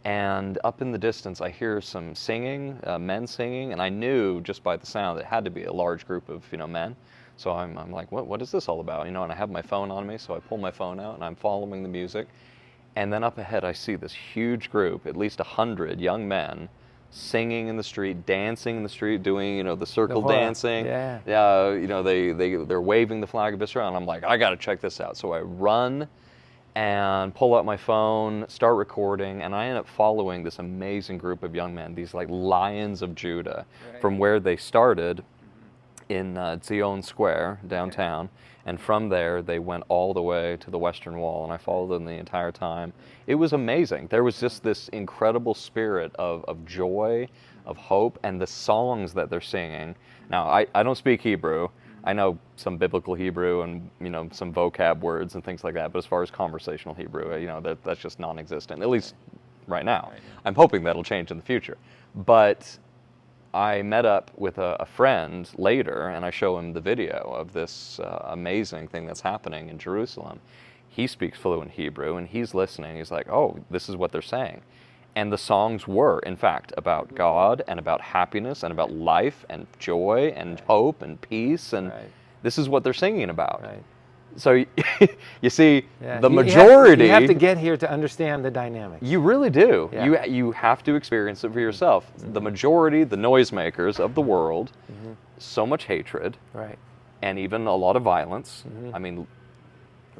A: and up in the distance, I hear some singing, men singing, and I knew just by the sound it had to be a large group of men. So I'm like, what is this all about? And I have my phone on me, so I pull my phone out and I'm following the music. And then up ahead, I see this huge group, at least 100 young men, singing in the street, dancing in the street, doing the circle dancing.
B: Yeah.
A: They're waving the flag of Israel, and I'm like, I got to check this out. So I run and pull out my phone, start recording, and I end up following this amazing group of young men, these like lions of Judah, from where they started in Zion Square downtown, and from there they went all the way to the Western Wall, and I followed them the entire time. It was amazing. There was just this incredible spirit of joy, of hope, and the songs that they're singing. Now, I don't speak Hebrew. I know some biblical Hebrew and some vocab words and things like that, but as far as conversational Hebrew, that's just non-existent, at least right now. I'm hoping that'll change in the future. But I met up with a friend later, and I show him the video of this amazing thing that's happening in Jerusalem. He speaks fluent Hebrew, and he's listening. He's like, oh, this is what they're saying. And the songs were, in fact, about God and about happiness and about life and joy and hope and peace, and this is what they're singing about.
B: Right.
A: So you see, the
B: You
A: majority...
B: You have to get here to understand the dynamics.
A: You really do.
B: Yeah.
A: You have to experience it for yourself. The majority, the noisemakers of the world, so much hatred,
B: Right.
A: and even a lot of violence. I mean,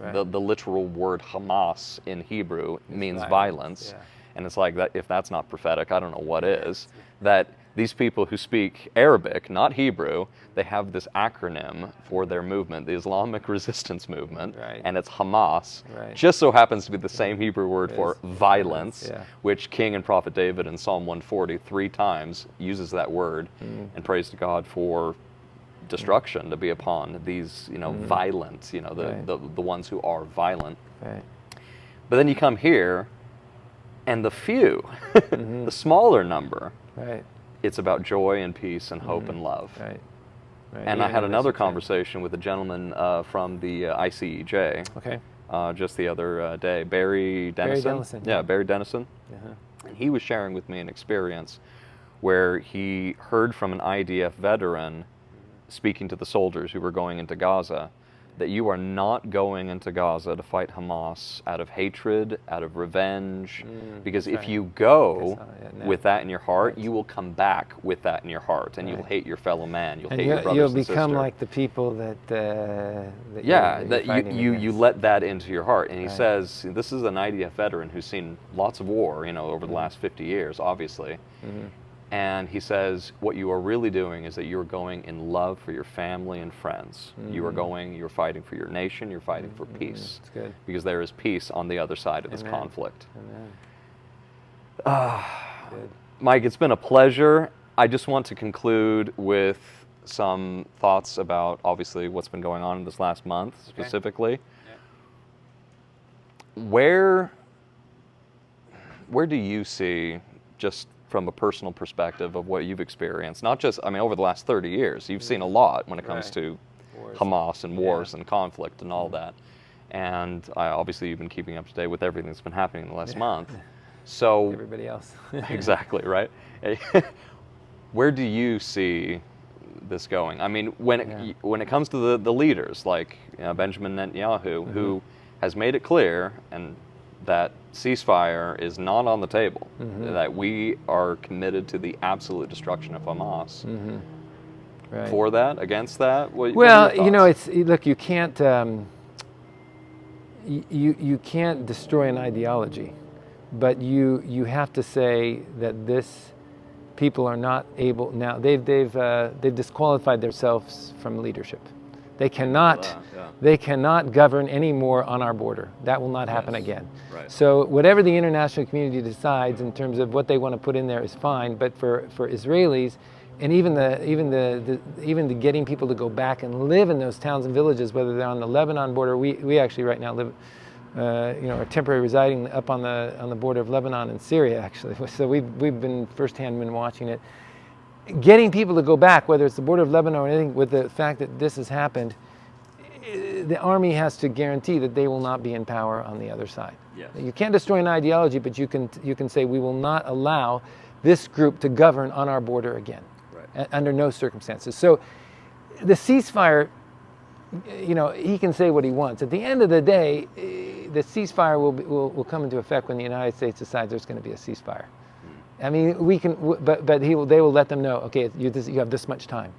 A: the literal word Hamas in Hebrew means violence.
B: Yeah.
A: And it's like, that. If that's not prophetic, I don't know what is. That these people who speak Arabic, not Hebrew, they have this acronym for their movement, the Islamic Resistance Movement, and it's Hamas. Just so happens to be the same Hebrew word for violence, which King and Prophet David in Psalm 140 3 times uses that word and prays to God for destruction to be upon these, violent, the ones who are violent.
B: Right.
A: But then you come here, and the few, the smaller number,
B: Right.
A: it's about joy and peace and hope and love.
B: Right. Right.
A: And I
B: Even
A: had
B: in
A: another
B: this extent.
A: conversation with a gentleman from the ICEJ
B: Okay.
A: just the other day, Barry Dennison.
B: Dennison,
A: Yeah,
B: yeah.
A: Barry Dennison.
B: Uh-huh.
A: And he was sharing with me an experience where he heard from an IDF veteran speaking to the soldiers who were going into Gaza that you are not going into Gaza to fight Hamas out of hatred, out of revenge, because if
B: right.
A: you go
B: no.
A: with that in your heart,
B: Right.
A: you will come back with that in your heart, and you'll
B: Right.
A: hate your fellow man, you'll
B: And
A: hate your brothers
B: you'll
A: and
B: become
A: sister.
B: like the people that
A: Yeah,
B: you're
A: that
B: fighting
A: you
B: against.
A: let that into your heart. And he
B: Right.
A: says, this is an IDF veteran who's seen lots of war, over the last 50 years, obviously. And he says, what you are really doing is that you're going in love for your family and friends. You're fighting for your nation, you're fighting for peace.
B: That's good.
A: Because there is peace on the other side of this
B: Amen.
A: conflict.
B: Amen. Good.
A: Mike, it's been a pleasure. I just want to conclude with some thoughts about, obviously, what's been going on in this last month, specifically. Where do you see, just from a personal perspective of what you've experienced, not just, over the last 30 years, you've seen a lot when it comes
B: Right.
A: to
B: Wars.
A: Hamas and wars
B: Yeah.
A: and conflict and all that. And obviously you've been keeping up to date with everything that's been happening in the last month. So,
B: Everybody else.
A: exactly, right? Where do you see this going? When it comes to the leaders, like Benjamin Netanyahu, who has made it clear and that ceasefire is not on the table, that we are committed to the absolute destruction of Hamas.
B: Right.
A: For that, against that? What
B: Well,
A: are your thoughts?
B: look, you can't you can't destroy an ideology, but you have to say that this people are not able now. They've disqualified themselves from leadership. They cannot they cannot govern anymore on our border. That will not happen again.
A: Right.
B: So whatever the international community decides in terms of what they want to put in there is fine. But for Israelis, and even the getting people to go back and live in those towns and villages, whether they're on the Lebanon border, we actually right now live, are temporarily residing up on the border of Lebanon and Syria actually. So we've been firsthand watching it. Getting people to go back, whether it's the border of Lebanon or anything, with the fact that this has happened, the army has to guarantee that they will not be in power on the other side.
A: Yes.
B: You can't destroy an ideology, but you can say we will not allow this group to govern on our border again, under no circumstances. So the ceasefire, he can say what he wants. At the end of the day, the ceasefire will come into effect when the United States decides there's going to be a ceasefire. We can, but they will let them know. Okay, you have this much time.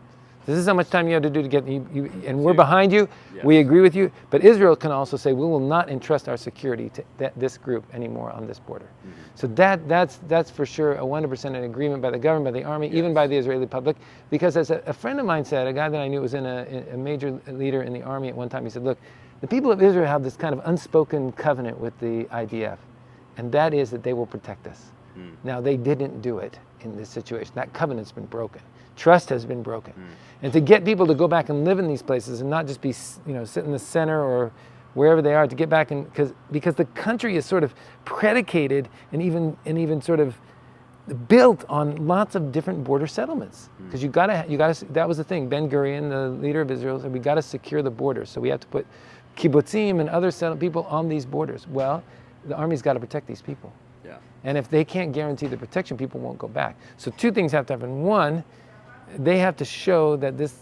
B: This is how much time you have to do to get you, and we're behind you.
A: Yes.
B: We agree with you. But Israel can also say we will not entrust our security to this group anymore on this border. So that's for sure a 100% an agreement by the government, by the army, even by the Israeli public. Because as a friend of mine said, a guy that I knew was in a major leader in the army at one time, he said, look, the people of Israel have this kind of unspoken covenant with the IDF, and that is that they will protect us. Now, they didn't do it in this situation. That covenant's been broken. Trust has been broken. And to get people to go back and live in these places and not just be, sit in the center or wherever they are, to get back because the country is sort of predicated and even sort of built on lots of different border settlements. Because you gotta. That was the thing. Ben Gurion, the leader of Israel, said we got to secure the borders. So we have to put kibbutzim and other people on these borders. Well, the army's got to protect these people. And if they can't guarantee the protection, people won't go back. So two things have to happen. One, they have to show that this,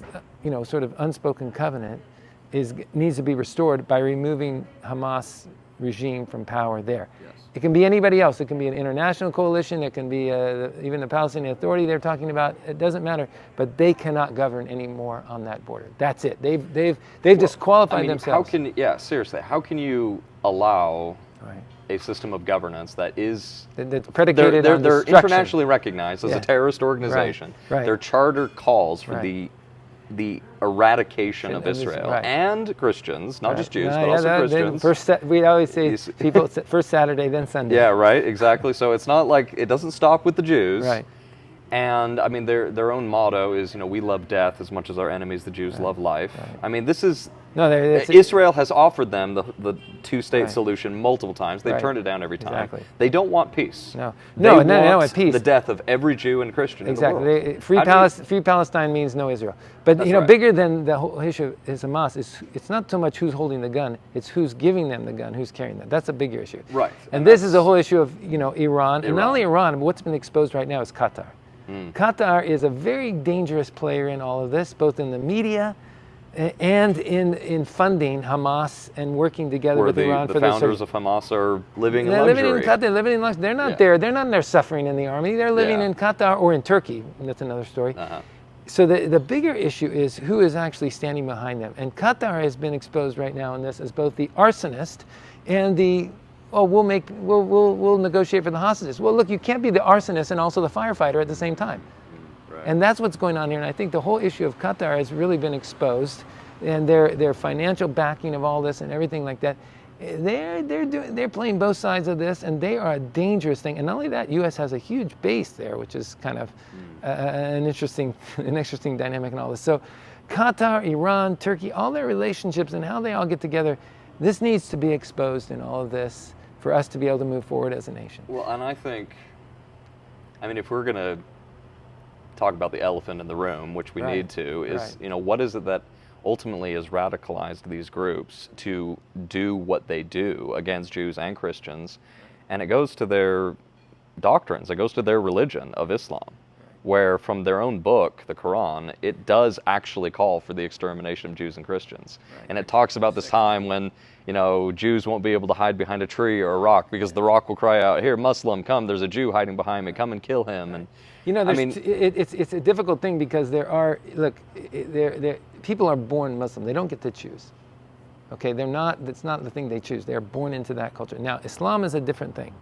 B: sort of unspoken covenant needs to be restored by removing Hamas regime from power there. Yes. It can be anybody else. It can be an international coalition. It can be even the Palestinian Authority they're talking about. It doesn't matter. But they cannot govern anymore on that border. That's it. They've disqualified themselves.
A: Seriously, how can you allow a system of governance that is
B: predicated on
A: they're
B: destruction.
A: Internationally recognized as a terrorist organization.
B: Right.
A: Their charter calls for the eradication of Israel and Christians, not just Jews, but also Christians.
B: We always say first Saturday, then Sunday.
A: Yeah, right, exactly. So it's not like it doesn't stop with the Jews.
B: Right.
A: And I mean, their own motto is, you know, we love death as much as our enemies, the Jews, love life. I mean, this is
B: No,
A: Israel has offered them the two-state
B: Right.
A: solution multiple times. They've
B: Right.
A: turned it down every time.
B: Exactly.
A: They don't want peace.
B: No.
A: They
B: No,
A: want
B: they don't want peace.
A: the death of every Jew and Christian in the world.
B: Exactly. Free,
A: How do you-
B: Free Palestine means no Israel. But
A: That's
B: you know,
A: right.
B: bigger than the whole issue is Hamas. It's not so much who's holding the gun; it's who's giving them the gun, who's carrying them. That's a bigger issue.
A: Right.
B: And this is a whole issue of, you know, Iran, and not
A: Iran.
B: only Iran, but what's been exposed right now is Qatar. Qatar is a very dangerous player in all of this, both in the media and in funding Hamas and working together
A: Where
B: with Iran
A: the
B: for their
A: founders of Hamas are living in
B: they're
A: luxury.
B: living in Qatar. They're living in luxury. They're not
A: Yeah.
B: there. They're not in there suffering in the army. They're living
A: Yeah.
B: in Qatar or in Turkey. And that's another story.
A: Uh-huh.
B: So the bigger issue is who is actually standing behind them. And Qatar has been exposed right now in this as both the arsonist and the we'll negotiate for the hostages. Well, look, you can't be the arsonist and also the firefighter at the same time.
A: Right.
B: And that's what's going on here. And I think the whole issue of Qatar has really been exposed, and their financial backing of all this and everything like that. They're playing both sides of this, and they are a dangerous thing. And not only that, U.S. has a huge base there, which is kind of an interesting dynamic in all this. So, Qatar, Iran, Turkey, all their relationships and how they all get together, this needs to be exposed in all of this for us to be able to move forward as a nation.
A: Well, and I mean, if we're going to talk about the elephant in the room, which we
B: Right.
A: need to, is,
B: Right.
A: you know, what is it that ultimately has radicalized these groups to do what they do against Jews and Christians? And it goes to their doctrines, it goes to their religion of Islam, where from their own book, the Quran, it does actually call for the extermination of Jews and Christians. And it talks about this time when, you know, Jews won't be able to hide behind a tree or a rock because the rock will cry out, "Here, Muslim, come, there's a Jew hiding behind me, come and kill him." And
B: You know,
A: I mean,
B: it's a difficult thing because people are born Muslim. They don't get to choose. Okay, that's not the thing they choose. They're born into that culture. Now, Islam is a different thing.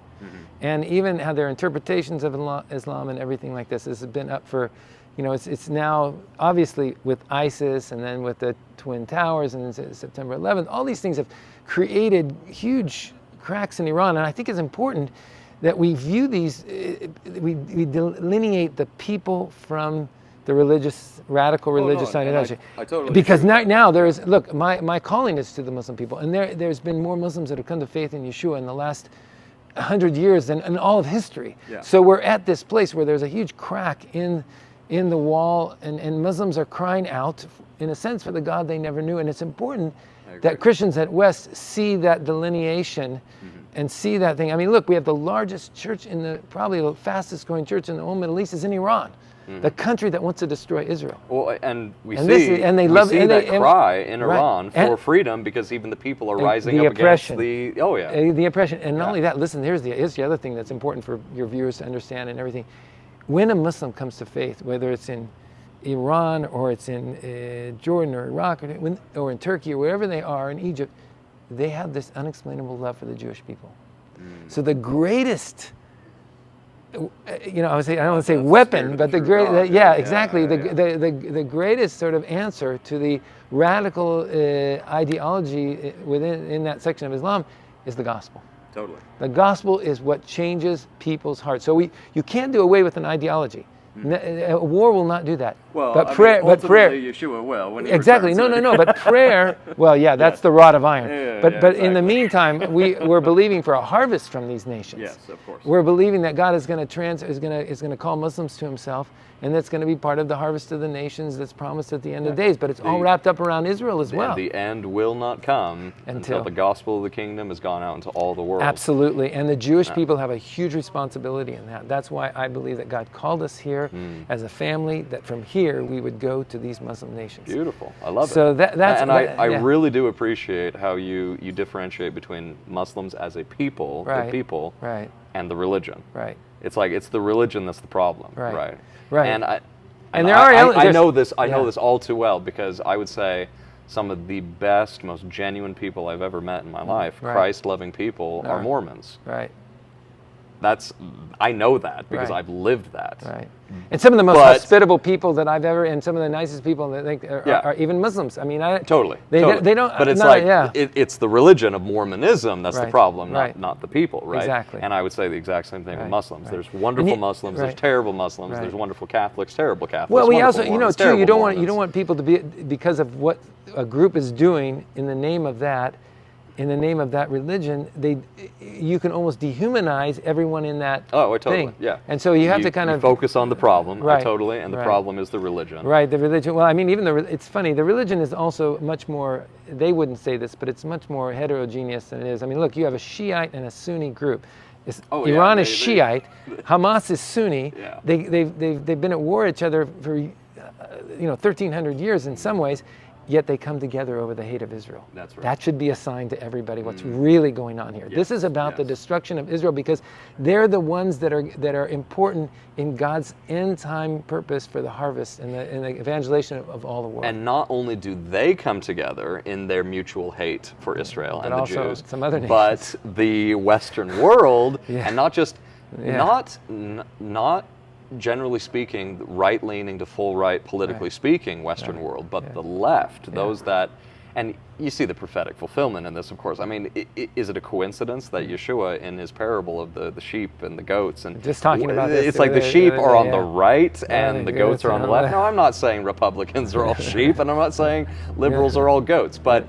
B: And even how their interpretations of Islam and everything like this has been up for, you know, it's now obviously with ISIS and then with the Twin Towers and September 11th, all these things have created huge cracks in Iran. And I think it's important that we view these, we delineate the people from the radical religious side of it.
A: I totally
B: Because
A: agree.
B: now there is, look, my calling is to the Muslim people. And there's been more Muslims that have come to faith in Yeshua in the last 100 years than in all of history.
A: Yeah.
B: So we're at this place where there's a huge crack in the wall, and Muslims are crying out, in a sense, for the God they never knew. And it's important that Christians at West see that delineation and see that thing. I mean, look, we have the largest church probably the fastest growing church in the whole Middle East is in Iran, the country that wants to destroy Israel.
A: Well, and we
B: And
A: see,
B: this is- and they
A: we
B: love-
A: see
B: and
A: that
B: they-
A: cry in
B: right.
A: Iran for
B: And-
A: freedom because even the people are rising
B: the
A: up
B: oppression.
A: against
B: The oppression. And not
A: Yeah.
B: only that, listen, here's the other thing that's important for your viewers to understand and everything. When a Muslim comes to faith, whether it's in Iran or it's in Jordan or Iraq or in Turkey or wherever they are, in Egypt, they have this unexplainable love for the Jewish people. So the greatest, I don't want to say weapon, but the great, exactly. The greatest sort of answer to the radical ideology in that section of Islam is the gospel.
A: Totally.
B: The gospel is what changes people's hearts. So you can't do away with an ideology. A war will not do that.
A: Well,
B: but prayer,
A: Yeshua will. When he
B: exactly.
A: returns.
B: No. But prayer. Well, yeah, that's the rod of iron.
A: Yeah,
B: but in the
A: exactly.
B: meantime, we're believing for a harvest from these nations.
A: Yes, of course.
B: We're believing that God is going to call Muslims to Himself, and that's going to be part of the harvest of the nations that's promised at the end of days. But it's all wrapped up around Israel as well.
A: The end will not come until the gospel of the kingdom has gone out into all the world.
B: Absolutely. And the Jewish people have a huge responsibility in that. That's why I believe that God called us here as a family, that from here we would go to these Muslim nations.
A: Beautiful. I love it.
B: So that's
A: I really do appreciate how you differentiate between Muslims as a people,
B: Right.
A: the people,
B: Right.
A: and the religion.
B: Right.
A: It's like it's the religion that's the problem.
B: Right.
A: And I know this. I know this all too well because I would say some of the best, most genuine people I've ever met in my life,
B: Right.
A: Christ-loving people, are Mormons.
B: Right.
A: I know that because
B: Right.
A: I've lived that.
B: Right. And some of the most
A: But-
B: hospitable people that I've ever, and some of the nicest people that I think are even Muslims. I mean,
A: Totally.
B: They
A: totally.
B: don't.
A: But it's
B: no,
A: like
B: yeah.
A: it's the religion of Mormonism that's the
B: Right,
A: problem,
B: right.
A: not the people, right?
B: Exactly.
A: And I would say the exact same thing with
B: Right,
A: Muslims.
B: right.
A: There's wonderful
B: And
A: Muslims.
B: right.
A: There's terrible Muslims.
B: Right.
A: There's wonderful Catholics. Terrible Catholics.
B: Well, we
A: wonderful
B: also,
A: Mormons,
B: too, you
A: terrible
B: don't want people to be, because of what a group is doing in the name of that. In the name of that religion, you can almost dehumanize everyone in that
A: totally.
B: thing.
A: Yeah.
B: And so you have to kind of
A: focus on the problem.
B: Right.
A: Totally. And the
B: Right.
A: problem is the religion.
B: Right, the religion. Well, I mean, even it's funny. The religion is also much more. They wouldn't say this, but it's much more heterogeneous than it is. I mean, look, you have a Shiite and a Sunni group. Iran is Shiite, Hamas is Sunni.
A: Yeah.
B: They've been at war with each other for 1,300 years in some ways. Yet they come together over the hate of Israel.
A: That's right.
B: That should be a sign to everybody what's really going on here.
A: Yes,
B: This is about the
A: yes.
B: destruction of Israel because they're the ones that are important in God's end time purpose for the harvest and the evangelization of all the world.
A: And not only do they come together in their mutual hate for Israel
B: But
A: and the
B: also
A: Jews,
B: some other
A: but the Western world,
B: Yeah.
A: and not just
B: Yeah.
A: not generally speaking, right-leaning to full right, politically speaking, Western
B: Right.
A: world, but
B: Yeah.
A: the left, those that, and you see the prophetic fulfillment in this, of course. I mean, is it a coincidence that Yeshua, in his parable of the sheep and the goats, and
B: Just talking about this
A: it's
B: the
A: like the
B: other-
A: sheep
B: the
A: are
B: other
A: on
B: day,
A: the
B: yeah.
A: right
B: Yeah,
A: and
B: the
A: the goats are on the left.
B: left.
A: No, I'm not saying Republicans are all sheep, and I'm not saying liberals are all goats, but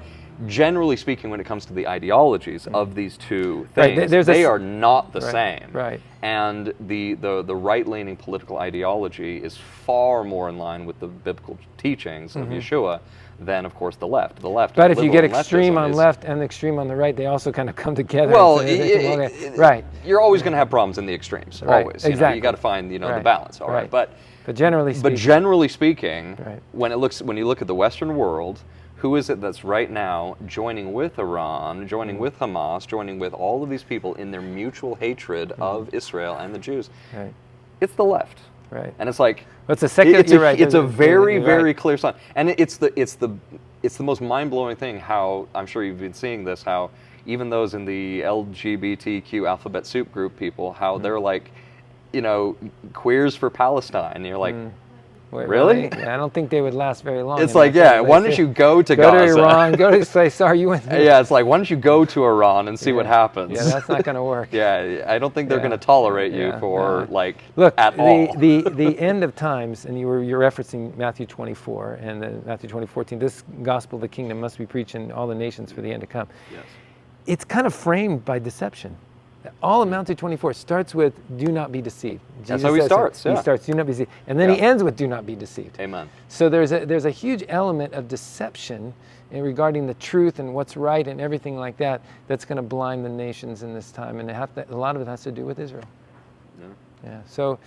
A: generally speaking, when it comes to the ideologies of these two
B: Right,
A: things, they are not the
B: Right,
A: same.
B: right.
A: And the right-leaning political ideology is far more in line with the biblical teachings of Yeshua than, of course, the left. The left.
B: But if you get
A: liberal
B: extreme
A: leftism
B: on
A: is-
B: left and extreme on the right, they also kind of come together.
A: well,
B: and say, right.
A: You're always going to have problems in the extremes.
B: Right,
A: Always.
B: exactly.
A: You got to find the
B: Right,
A: balance. All right.
B: right.
A: But
B: But
A: generally speaking,
B: Right.
A: when you look at the Western world, who is it that's right now joining with Iran, joining with Hamas, joining with all of these people in their mutual hatred of Israel and the Jews?
B: Right.
A: It's the left.
B: Right.
A: And it's like
B: It's a secular.
A: it's
B: You're right.
A: a very,
B: You're
A: very
B: right.
A: clear sign, and it's the most mind-blowing thing. How I'm sure you've been seeing this. How even those in the LGBTQ alphabet soup group people, how they're like, queers for Palestine. And you're like,
B: Wait,
A: really?
B: Yeah, I don't think they would last very long.
A: it's
B: in
A: like,
B: that
A: yeah,
B: thing.
A: why
B: They
A: don't
B: say,
A: you go to
B: go
A: Gaza?
B: to Iran? Go to say, sorry, you went.
A: Yeah, it's like, why don't you go to Iran and see what happens?
B: Yeah, that's not going to work.
A: Yeah, I don't think they're
B: Yeah.
A: going to tolerate you
B: Yeah,
A: for
B: no.
A: like
B: Look,
A: at all.
B: the end of times, and you're referencing Matthew 24 and Matthew 20:14. This gospel of the kingdom must be preached in all the nations for the end to come.
A: Yes.
B: It's kind of framed by deception. All of Matthew 24 starts with "Do not be deceived."
A: That's
B: Jesus
A: how he
B: says it.
A: starts, yeah.
B: He starts, "Do not be deceived," and then he
A: Yeah.
B: ends with "Do not be deceived."
A: Amen.
B: So there's a huge element of deception regarding the truth and what's right and everything like that that's going to blind the nations in this time, and a lot of it has to do with Israel. Yeah. So,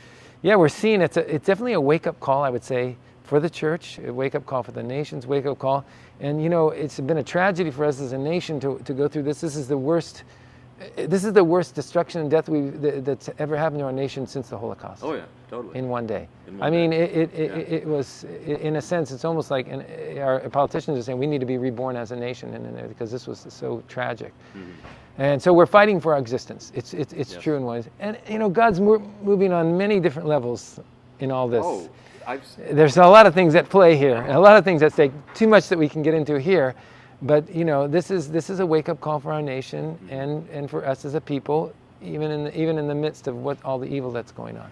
B: yeah, we're seeing it's definitely a wake-up call, I would say, for the church, a wake-up call for the nations, wake-up call, and it's been a tragedy for us as a nation to go through this. This is the worst destruction and death that's ever happened to our nation since the Holocaust.
A: Oh yeah, totally.
B: In one day.
A: In one
B: I mean,
A: day.
B: it was, in a sense, it's almost like our politicians are saying we need to be reborn as a nation, because this was so tragic. And so we're fighting for our existence. It's
A: Yes.
B: true in ways. And God's moving on many different levels in all this.
A: Oh,
B: There's a lot of things at play here, and a lot of things at stake. Too much that we can get into here. But this is a wake-up call for our nation and for us as a people, even in the midst of what all the evil that's going on.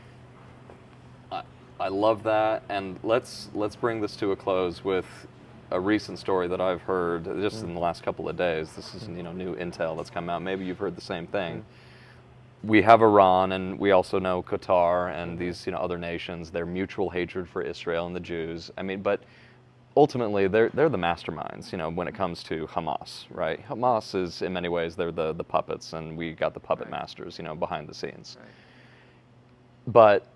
A: I love that, and let's bring this to a close with a recent story that I've heard just in the last couple of days. This is new intel that's come out. Maybe you've heard the same thing. We have Iran, and we also know Qatar and these other nations. Their mutual hatred for Israel and the Jews. I mean, but ultimately, they're the masterminds, when it comes to Hamas, right? Hamas is, in many ways, they're the puppets, and we got the puppet masters, behind the scenes.
B: Right.
A: But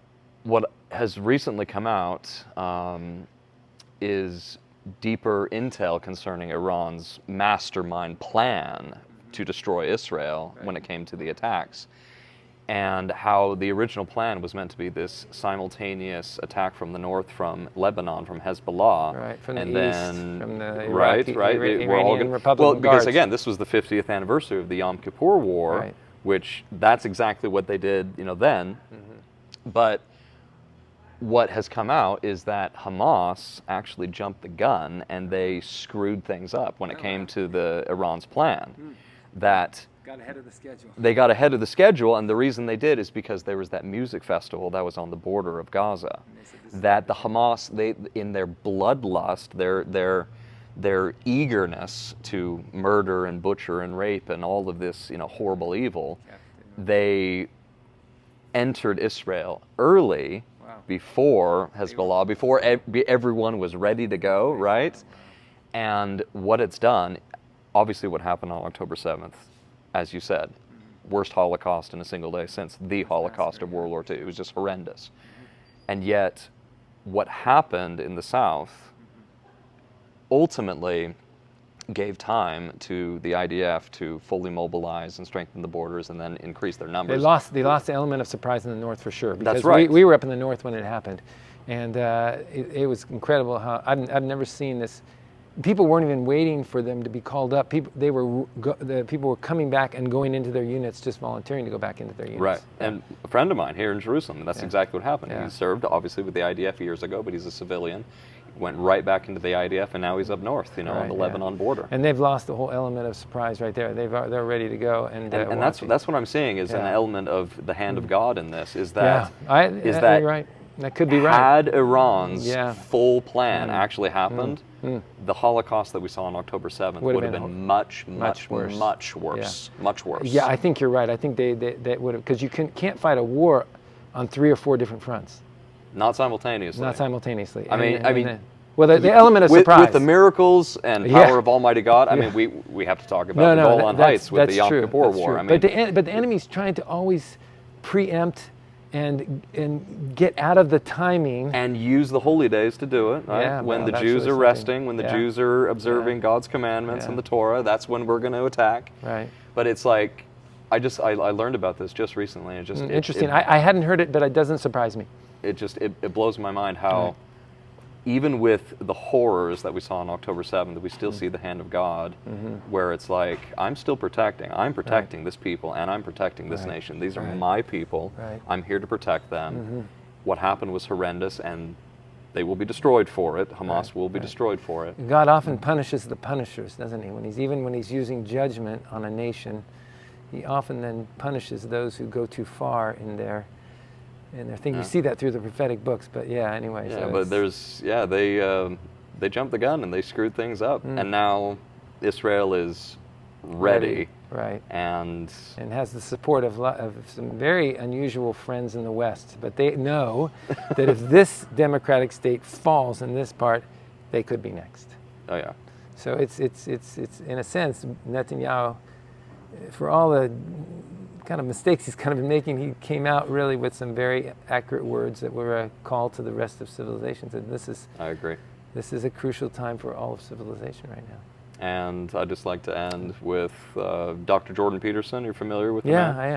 A: what has recently come out is deeper intel concerning Iran's mastermind plan to destroy Israel when it came to the attacks, and how the original plan was meant to be this simultaneous attack from the north, from Lebanon, from Hezbollah,
B: Right, from the
A: and
B: east,
A: then
B: from the
A: right,
B: Iraqi-
A: right,
B: Iranian
A: we're all gonna,
B: Republican
A: well, because
B: Guards.
A: again, this was the 50th anniversary of the Yom Kippur War,
B: Right.
A: which that's exactly what they did, then. But what has come out is that Hamas actually jumped the gun and they screwed things up when it came to the Iran's plan. That
B: Got ahead of the schedule.
A: they got ahead of the schedule, and the reason they did is because there was that music festival that was on the border of Gaza. That the Hamas, they in their bloodlust, their eagerness to murder and butcher and rape and all of this, horrible evil, they entered Israel early, before Hezbollah, before everyone was ready to go, right? And what it's done, obviously what happened on October 7th, as you said, worst Holocaust in a single day since the Holocaust of World War II. It was just horrendous. And yet, what happened in the South ultimately gave time to the IDF to fully mobilize and strengthen the borders and then increase their numbers.
B: They lost the element of surprise in the north for sure. Because
A: That's right.
B: We were up in the north when it happened, and it was incredible how I've never seen this. People weren't even waiting for them to be called up. The people were coming back and going into their units, just volunteering to go back into their units.
A: Right. And a friend of mine here in Jerusalem, that's exactly what happened.
B: Yeah.
A: He served, obviously, with the IDF years ago, but he's a civilian. Went right back into the IDF, and now he's up north, on the Lebanon border.
B: And they've lost the whole element of surprise right there. They're ready to go, and
A: that's what I'm seeing is an element of the hand of God in this. Is
B: that
A: that
B: you're right? That could be right.
A: Had Iran's full plan actually happened, the Holocaust that we saw on October 7th would have been much worse. Much worse.
B: Yeah, I think you're right. I think they would have, because you can't fight a war on 3 or 4 different fronts.
A: Not simultaneously.
B: Not simultaneously.
A: I mean,
B: well, the element of surprise.
A: With the miracles and power of Almighty God, I mean, we have to talk about the Golan Heights with the Yom Kippur War. I mean,
B: but the enemy's trying to always preempt and get out of the timing.
A: And use the holy days to do it. Right?
B: Yeah,
A: when the Jews are resting, when the Jews are observing God's commandments and the Torah, that's when we're going to attack.
B: Right.
A: But it's like, I learned about this just recently. And
B: interesting. I hadn't heard it, but it doesn't surprise me.
A: It blows my mind how, even with the horrors that we saw on October 7th, we still see the hand of God, where it's like, I'm protecting this people, and I'm protecting this nation. These are my people.
B: Right.
A: I'm here to protect them. What happened was horrendous, and they will be destroyed for it. Hamas will be destroyed for it.
B: God often punishes the punishers, doesn't he? When he's using judgment on a nation, he often then punishes those who go too far in their thing. You see that through the prophetic books, but anyway.
A: Yeah, but they jumped the gun and they screwed things up, and now Israel is ready.
B: Right.
A: And
B: has the support of some very unusual friends in the West, but they know that if this democratic state falls in this part, they could be next.
A: Oh yeah.
B: So it's in a sense, Netanyahu, for all the kind of mistakes he's kind of been making, he came out really with some very accurate words that were a call to the rest of civilization. And
A: I agree.
B: This is a crucial time for all of civilization right now.
A: And I'd just like to end with Dr. Jordan Peterson. You're familiar with him?
B: Yeah, I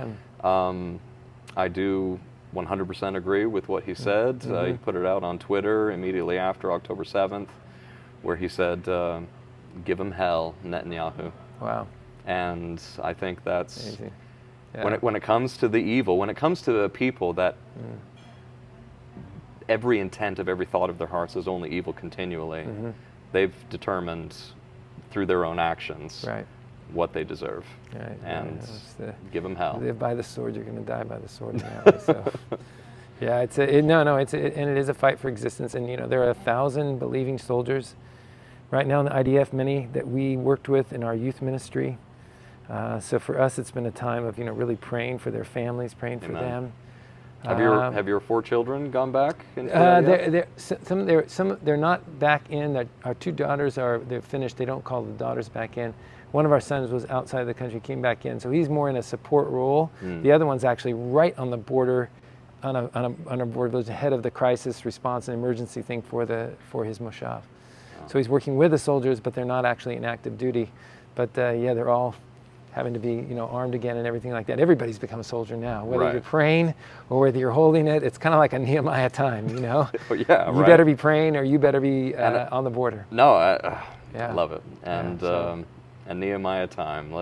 B: am.
A: I do 100% agree with what he said. He put it out on Twitter immediately after October 7th, where he said, give him hell, Netanyahu.
B: Wow.
A: And I think that's...
B: Amazing.
A: Yeah. When it comes to the evil, when it comes to the people that every intent of every thought of their hearts is only evil continually, they've determined through their own actions what they deserve.
B: Right.
A: And give them hell.
B: Live by the sword, you're going to die by the sword. Now, so. Yeah, and it is a fight for existence. And there are 1,000 believing soldiers right now in the IDF, many that we worked with in our youth ministry. So for us, it's been a time of really praying for their families, praying for them.
A: Have your 4 children gone back?
B: They're not back in. Our 2 daughters they're finished. They don't call the daughters back in. One of our sons was outside the country, came back in, so he's more in a support role. The other one's actually right on the border, on a border, was head of the crisis response and emergency thing for his moshav. So he's working with the soldiers, but they're not actually in active duty. But they're all having to be, armed again and everything like that. Everybody's become a soldier now, whether you're praying or whether you're holding it. It's kind of like a Nehemiah time, You better be praying or you better be on the border.
A: No, I love it. And Nehemiah time.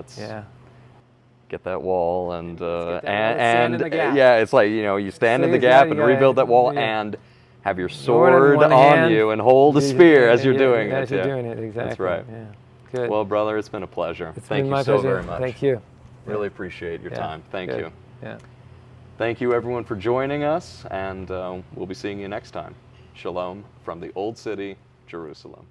A: get that wall and
B: get that wall, stand in the gap.
A: yeah, it's like, you know, you stand in the
B: Saves
A: gap
B: that,
A: and
B: you
A: rebuild that wall
B: yeah.
A: and have your
B: Sword in
A: sword
B: one
A: on
B: hand,
A: you and hold a spear as you're doing it.
B: As you're
A: yeah.
B: doing it, exactly.
A: That's right.
B: Yeah. Good.
A: Well, brother, it's been a pleasure.
B: It's
A: Thank
B: been
A: you
B: my
A: so
B: pleasure.
A: very much.
B: Thank you.
A: Really appreciate your
B: Yeah.
A: time. Thank
B: Good.
A: you.
B: Yeah.
A: Thank you, everyone, for joining us, and we'll be seeing you next time. Shalom from the Old City, Jerusalem.